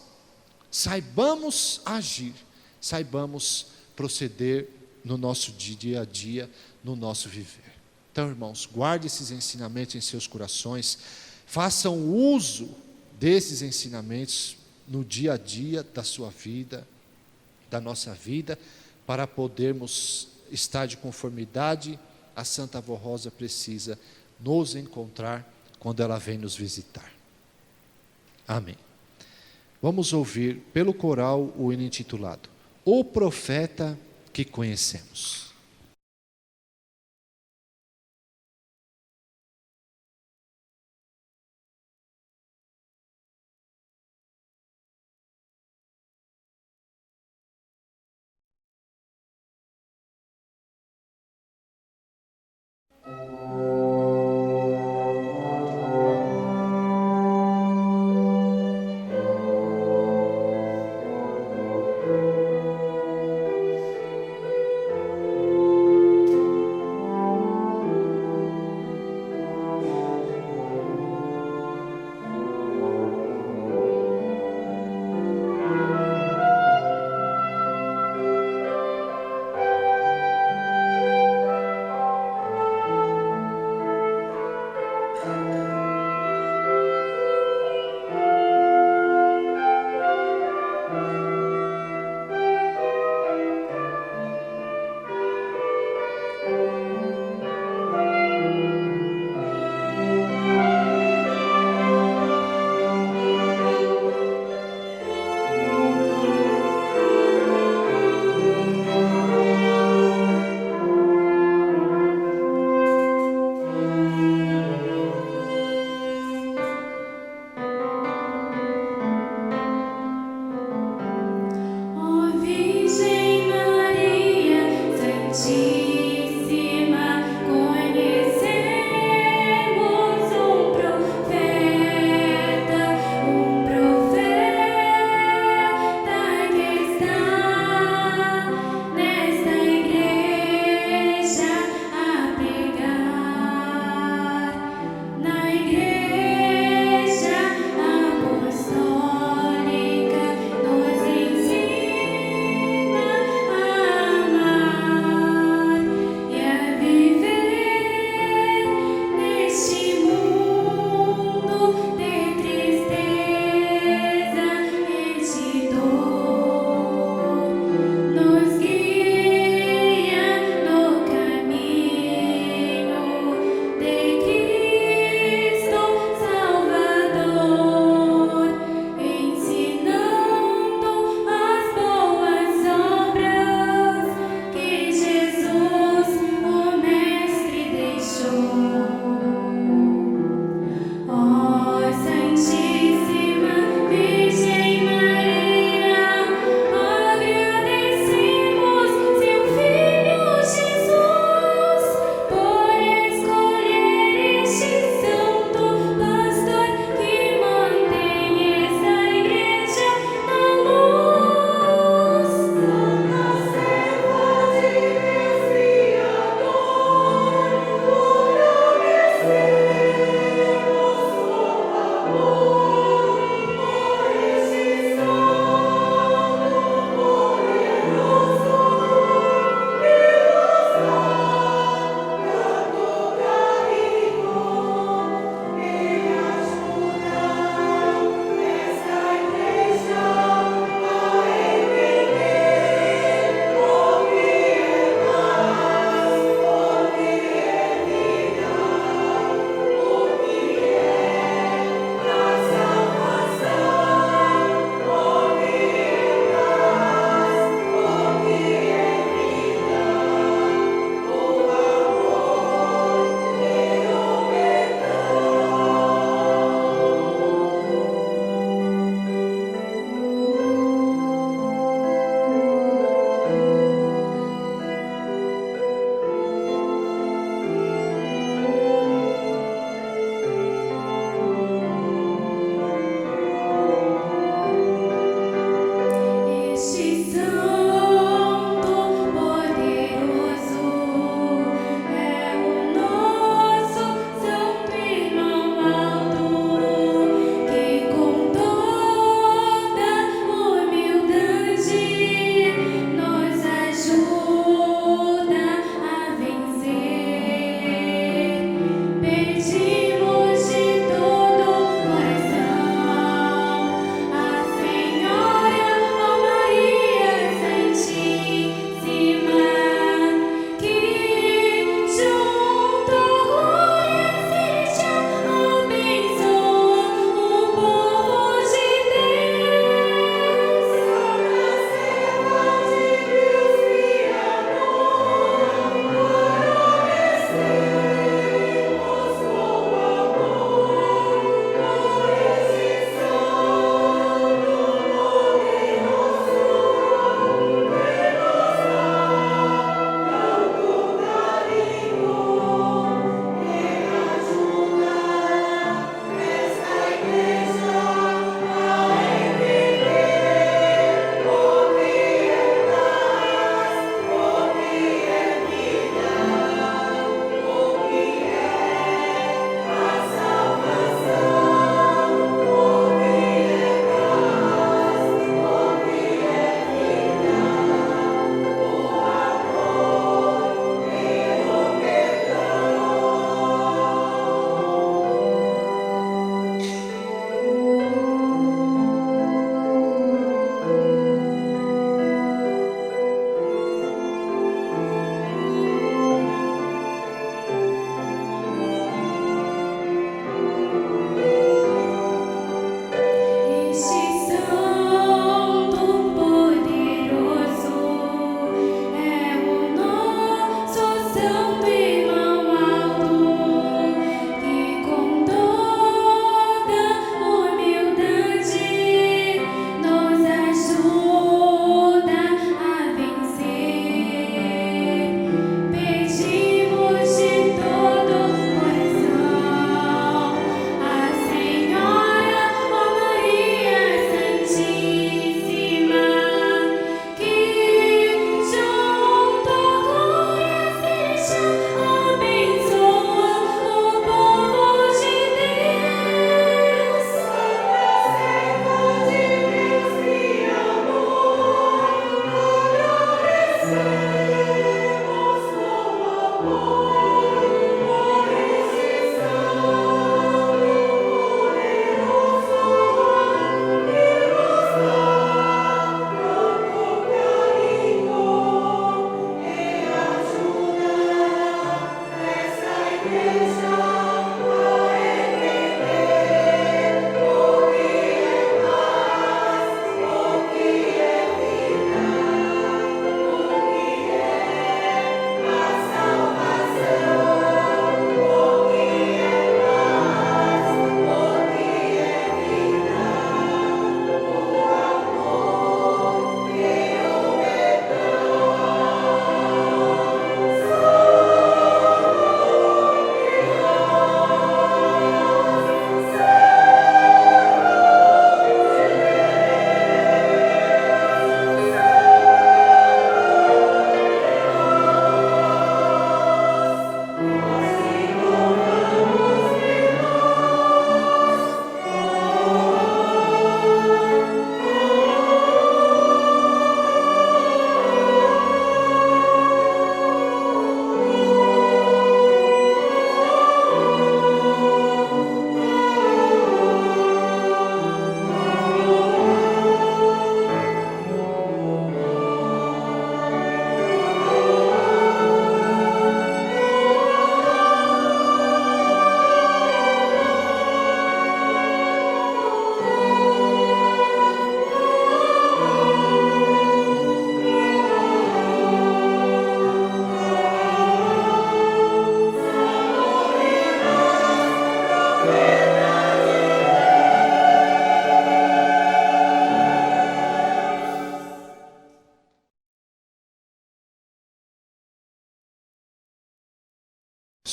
saibamos agir, saibamos proceder no nosso dia a dia, no nosso viver. Então, irmãos, guarde esses ensinamentos em seus corações, façam uso desses ensinamentos no dia a dia da sua vida, da nossa vida, para podermos estar de conformidade. A Santa Avó Rosa precisa nos encontrar quando ela vem nos visitar. Amém. Vamos ouvir pelo coral o hino intitulado O Profeta que Conhecemos.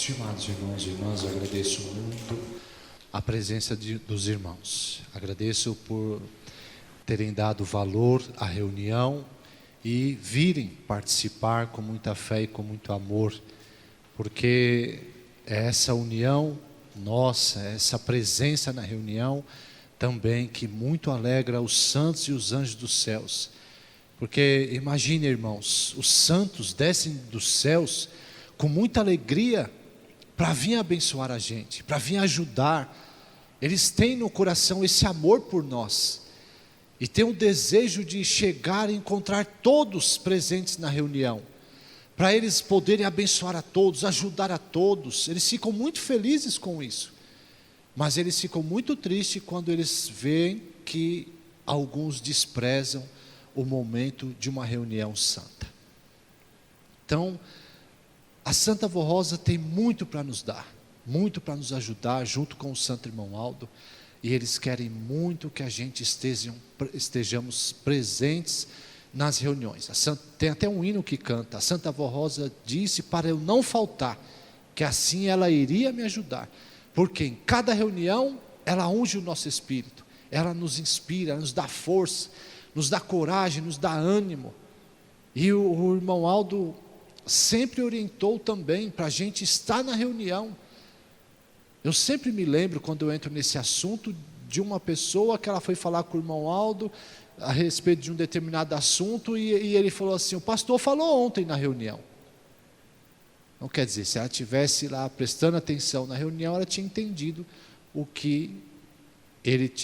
Estimados irmãos e irmãs, eu agradeço muito a presença dos irmãos. Agradeço por terem dado valor à reunião e virem participar com muita fé e com muito amor, porque é essa união nossa, essa presença na reunião também que muito alegra os santos e os anjos dos céus. Porque imagine, irmãos, os santos descem dos céus com muita alegria para vir abençoar a gente, para vir ajudar. Eles têm no coração esse amor por nós e têm o desejo de chegar e encontrar todos presentes na reunião, para eles poderem abençoar a todos, ajudar a todos. Eles ficam muito felizes com isso, mas eles ficam muito tristes quando eles veem que alguns desprezam o momento de uma reunião santa. Então, a Santa Vó Rosa tem muito para nos dar, muito para nos ajudar, junto com o Santo Irmão Aldo, e eles querem muito que a gente estejamos presentes nas reuniões. Tem até um hino que canta: a Santa Vó Rosa disse para eu não faltar, que assim ela iria me ajudar, porque em cada reunião ela unge o nosso espírito, ela nos inspira, ela nos dá força, nos dá coragem, nos dá ânimo. E o irmão Aldo sempre orientou também para a gente estar na reunião. Eu sempre me lembro, quando eu entro nesse assunto, de uma pessoa que ela foi falar com o irmão Aldo a respeito de um determinado assunto, e ele falou assim: o pastor falou ontem na reunião. Não quer dizer, se ela estivesse lá prestando atenção na reunião, ela tinha entendido o que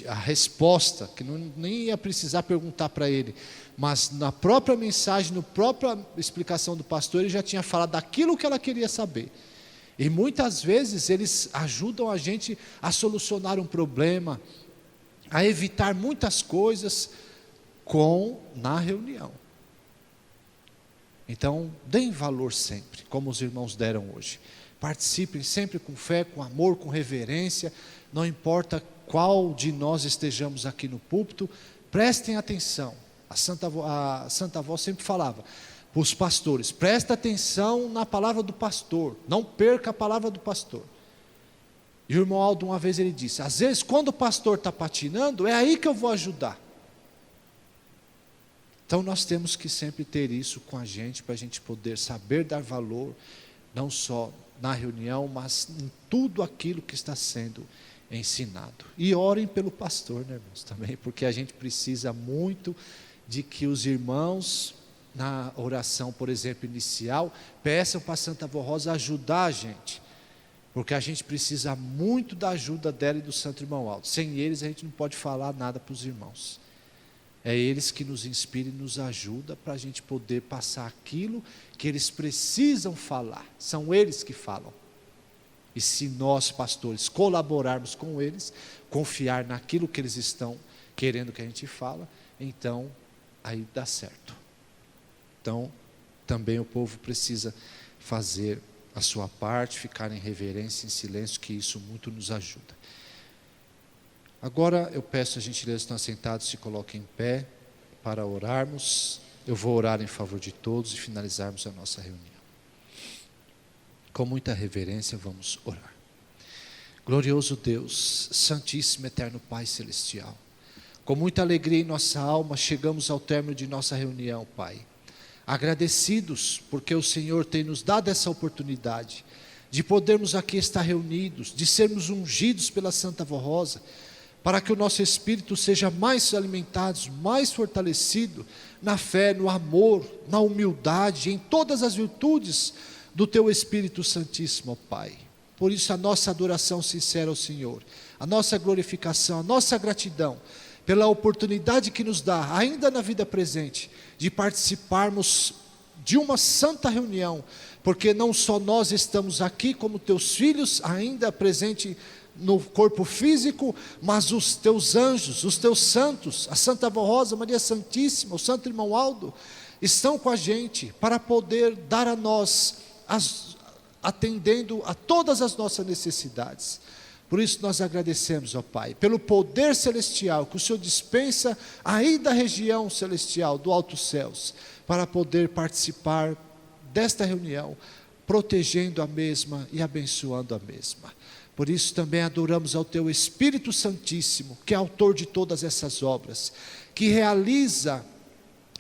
a resposta, que nem ia precisar perguntar para ele, mas na própria mensagem, na própria explicação do pastor, ele já tinha falado daquilo que ela queria saber. E muitas vezes eles ajudam a gente a solucionar um problema, a evitar muitas coisas na reunião. Então, deem valor sempre, como os irmãos deram hoje. Participem sempre com fé, com amor, com reverência, não importa qual de nós estejamos aqui no púlpito, prestem atenção. A Santa Vó sempre falava para os pastores: presta atenção na palavra do pastor, não perca a palavra do pastor. E o irmão Aldo, uma vez ele disse: às vezes quando o pastor está patinando, é aí que eu vou ajudar. Então nós temos que sempre ter isso com a gente, para a gente poder saber dar valor, não só na reunião, mas em tudo aquilo que está sendo ensinado. E orem pelo pastor, né, irmãos, também, porque a gente precisa muito de que os irmãos na oração, por exemplo, inicial, peçam para a Santa Vó Rosa ajudar a gente, porque a gente precisa muito da ajuda dela e do Santo Irmão Aldo. Sem eles a gente não pode falar nada para os irmãos. É eles que nos inspiram e nos ajudam para a gente poder passar aquilo que eles precisam falar. São eles que falam. E se nós, pastores, colaborarmos com eles, confiar naquilo que eles estão querendo que a gente fala, então aí dá certo. Então, também o povo precisa fazer a sua parte, ficar em reverência, em silêncio, que isso muito nos ajuda. Agora eu peço a gentileza, estão sentados, se coloquem em pé para orarmos. Eu vou orar em favor de todos e finalizarmos a nossa reunião. Com muita reverência vamos orar. Glorioso Deus, Santíssimo Eterno Pai Celestial, com muita alegria em nossa alma chegamos ao término de nossa reunião, Pai. Agradecidos porque o Senhor tem nos dado essa oportunidade de podermos aqui estar reunidos, de sermos ungidos pela Santa Vó Rosa, para que o nosso espírito seja mais alimentado, mais fortalecido na fé, no amor, na humildade, em todas as virtudes do Teu Espírito Santíssimo, Pai. Por isso a nossa adoração sincera ao Senhor, a nossa glorificação, a nossa gratidão, pela oportunidade que nos dá, ainda na vida presente, de participarmos de uma santa reunião, porque não só nós estamos aqui como Teus filhos, ainda presente no corpo físico, mas os Teus anjos, os Teus santos, a Santa Vó Rosa, Maria Santíssima, o Santo Irmão Aldo, estão com a gente para poder dar a nós, atendendo a todas as nossas necessidades. Por isso nós agradecemos, ó Pai, pelo poder celestial que o Senhor dispensa aí da região celestial, do altos céus, para poder participar desta reunião, protegendo a mesma e abençoando a mesma. Por isso também adoramos ao Teu Espírito Santíssimo, que é autor de todas essas obras, que realiza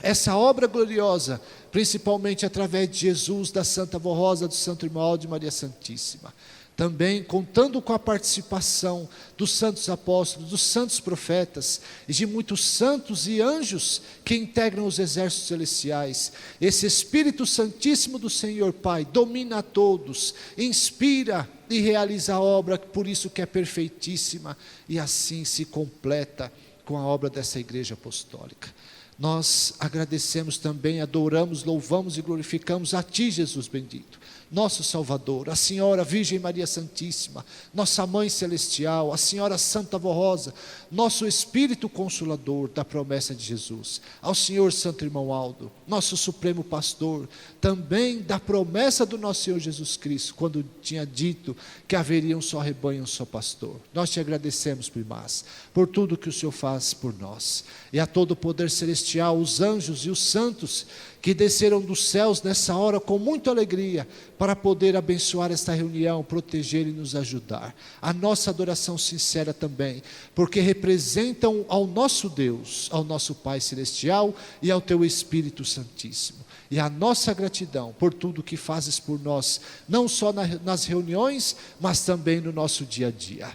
essa obra gloriosa, principalmente através de Jesus, da Santa Vó Rosa, do Santo Irmão Aldo e Maria Santíssima. Também contando com a participação dos santos apóstolos, dos santos profetas e de muitos santos e anjos que integram os exércitos celestiais. Esse Espírito Santíssimo do Senhor Pai domina a todos, inspira e realiza a obra, por isso que é perfeitíssima, e assim se completa com a obra dessa igreja apostólica. Nós agradecemos também, adoramos, louvamos e glorificamos a Ti, Jesus bendito, nosso Salvador, a Senhora Virgem Maria Santíssima, nossa Mãe Celestial, a Senhora Santa Vó Rosa, nosso Espírito Consolador da promessa de Jesus, ao Senhor Santo Irmão Aldo, nosso Supremo Pastor, também da promessa do nosso Senhor Jesus Cristo, quando tinha dito que haveria um só rebanho, um só pastor. Nós Te agradecemos, primaz, por tudo que o Senhor faz por nós, e a todo o poder celestial, os anjos e os santos, que desceram dos céus nessa hora com muita alegria, para poder abençoar esta reunião, proteger e nos ajudar. A nossa adoração sincera também, porque representam ao nosso Deus, ao nosso Pai Celestial e ao Teu Espírito Santíssimo. E a nossa gratidão por tudo que fazes por nós, não só nas reuniões, mas também no nosso dia a dia.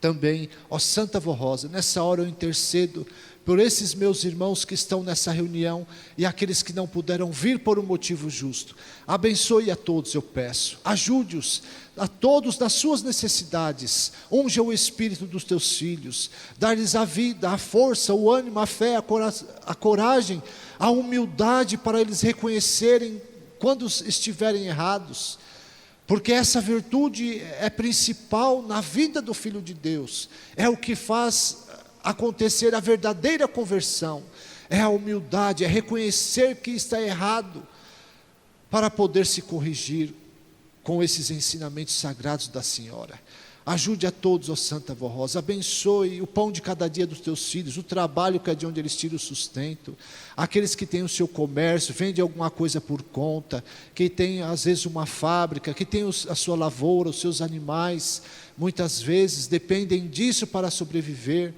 Também, ó Santa Vó Rosa, nessa hora eu intercedo por esses meus irmãos que estão nessa reunião e aqueles que não puderam vir por um motivo justo. Abençoe a todos, eu peço. Ajude-os a todos nas suas necessidades. Unja o espírito dos Teus filhos. Dá-lhes a vida, a força, o ânimo, a fé, a coragem, a humildade para eles reconhecerem quando estiverem errados. Porque essa virtude é principal na vida do Filho de Deus. É o que faz acontecer a verdadeira conversão. É a humildade, é reconhecer que está errado, para poder se corrigir com esses ensinamentos sagrados da Senhora. Ajude a todos, ó Santa Vó Rosa, abençoe o pão de cada dia dos Teus filhos, o trabalho que é de onde eles tiram o sustento, aqueles que têm o seu comércio, vendem alguma coisa por conta, que tem às vezes uma fábrica, que tem a sua lavoura, os seus animais, muitas vezes dependem disso para sobreviver.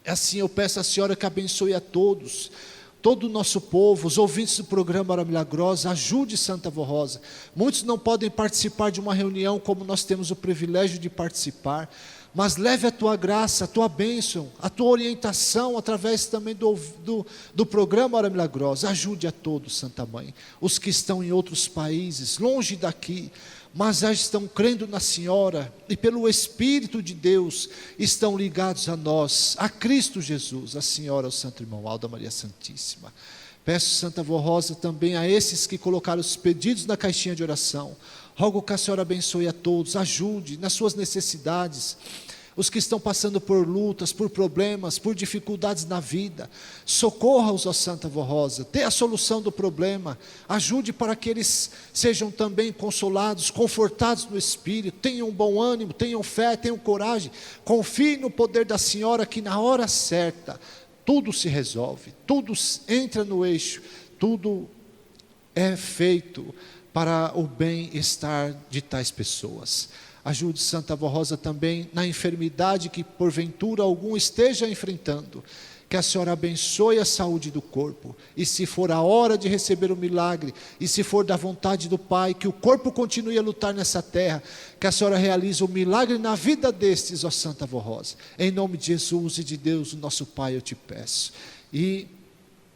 Assim eu peço à Senhora que abençoe a todos, todo o nosso povo, os ouvintes do programa Hora Milagrosa. Ajude Santa Vó Rosa. Muitos não podem participar de uma reunião como nós temos o privilégio de participar, mas leve a tua graça, a tua bênção, a tua orientação, através também do programa Hora Milagrosa. Ajude a todos, Santa Mãe, os que estão em outros países, longe daqui, mas já estão crendo na Senhora, e pelo Espírito de Deus, estão ligados a nós, a Cristo Jesus, a Senhora, o Santo Irmão Aldo, a Maria Santíssima. Peço, Santa Vó Rosa, também a esses que colocaram os pedidos na caixinha de oração. Rogo que a Senhora abençoe a todos, ajude nas suas necessidades, os que estão passando por lutas, por problemas, por dificuldades na vida. Socorra-os, ó Santa Vó Rosa, dê a solução do problema, ajude para que eles sejam também consolados, confortados no Espírito, tenham bom ânimo, tenham fé, tenham coragem, confie no poder da Senhora, que na hora certa, tudo se resolve, tudo entra no eixo, tudo é feito para o bem-estar de tais pessoas. Ajude Santa Vó Rosa também na enfermidade que porventura algum esteja enfrentando. Que a Senhora abençoe a saúde do corpo. E se for a hora de receber o milagre, e se for da vontade do Pai, que o corpo continue a lutar nessa terra, que a Senhora realize o milagre na vida destes, ó Santa Vó Rosa. Em nome de Jesus e de Deus, o nosso Pai, eu te peço. E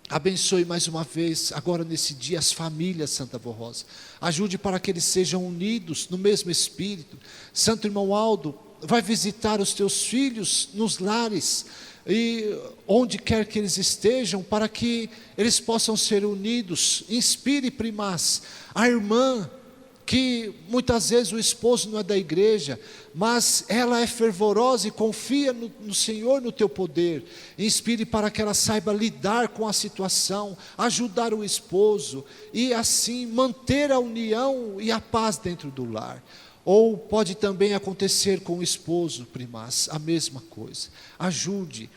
abençoe mais uma vez, agora nesse dia, as famílias, Santa Vó Rosa. Ajude para que eles sejam unidos no mesmo Espírito. Santo Irmão Aldo, vai visitar os teus filhos nos lares, e onde quer que eles estejam, para que eles possam ser unidos. Inspire, primaz, a irmã, que muitas vezes o esposo não é da igreja, mas ela é fervorosa e confia no Senhor, no teu poder. Inspire para que ela saiba lidar com a situação, ajudar o esposo, e assim manter a união e a paz dentro do lar. Ou pode também acontecer com o esposo, primaz, a mesma coisa. Ajude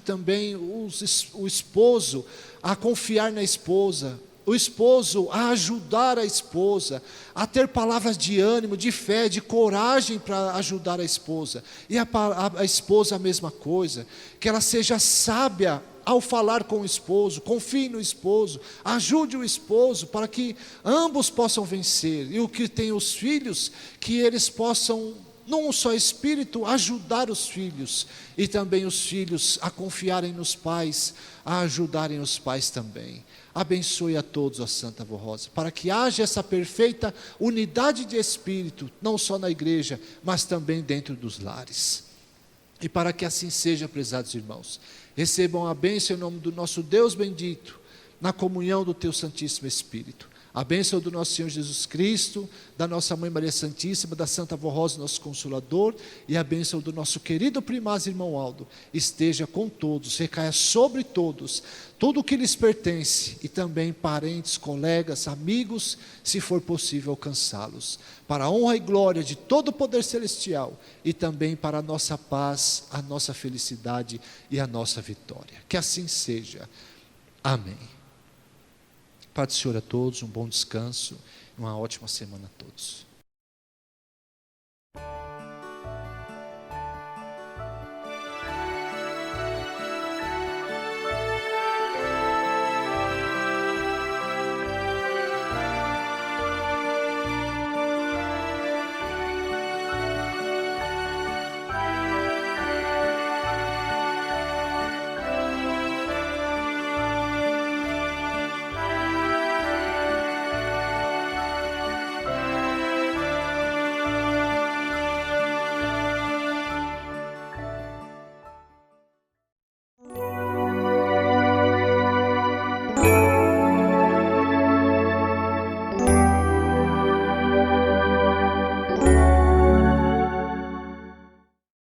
também o esposo a confiar na esposa, o esposo a ajudar a esposa, a ter palavras de ânimo, de fé, de coragem para ajudar a esposa. E a esposa a mesma coisa, que ela seja sábia ao falar com o esposo, confie no esposo, ajude o esposo para que ambos possam vencer. E o que tem os filhos, que eles possam, num só espírito, ajudar os filhos, e também os filhos a confiarem nos pais, a ajudarem os pais também. Abençoe a todos, ó Santa Vó Rosa, para que haja essa perfeita unidade de espírito, não só na igreja, mas também dentro dos lares. E para que assim seja, prezados irmãos, recebam a bênção em nome do nosso Deus bendito, na comunhão do teu Santíssimo Espírito. A bênção do nosso Senhor Jesus Cristo, da nossa Mãe Maria Santíssima, da Santa Vó Rosa, nosso Consolador, e a bênção do nosso querido primaz irmão Aldo, esteja com todos, recaia sobre todos, tudo o que lhes pertence, e também parentes, colegas, amigos, se for possível alcançá-los, para a honra e glória de todo o poder celestial, e também para a nossa paz, a nossa felicidade e a nossa vitória. Que assim seja. Amém. Paz do Senhor a todos, um bom descanso, uma ótima semana a todos.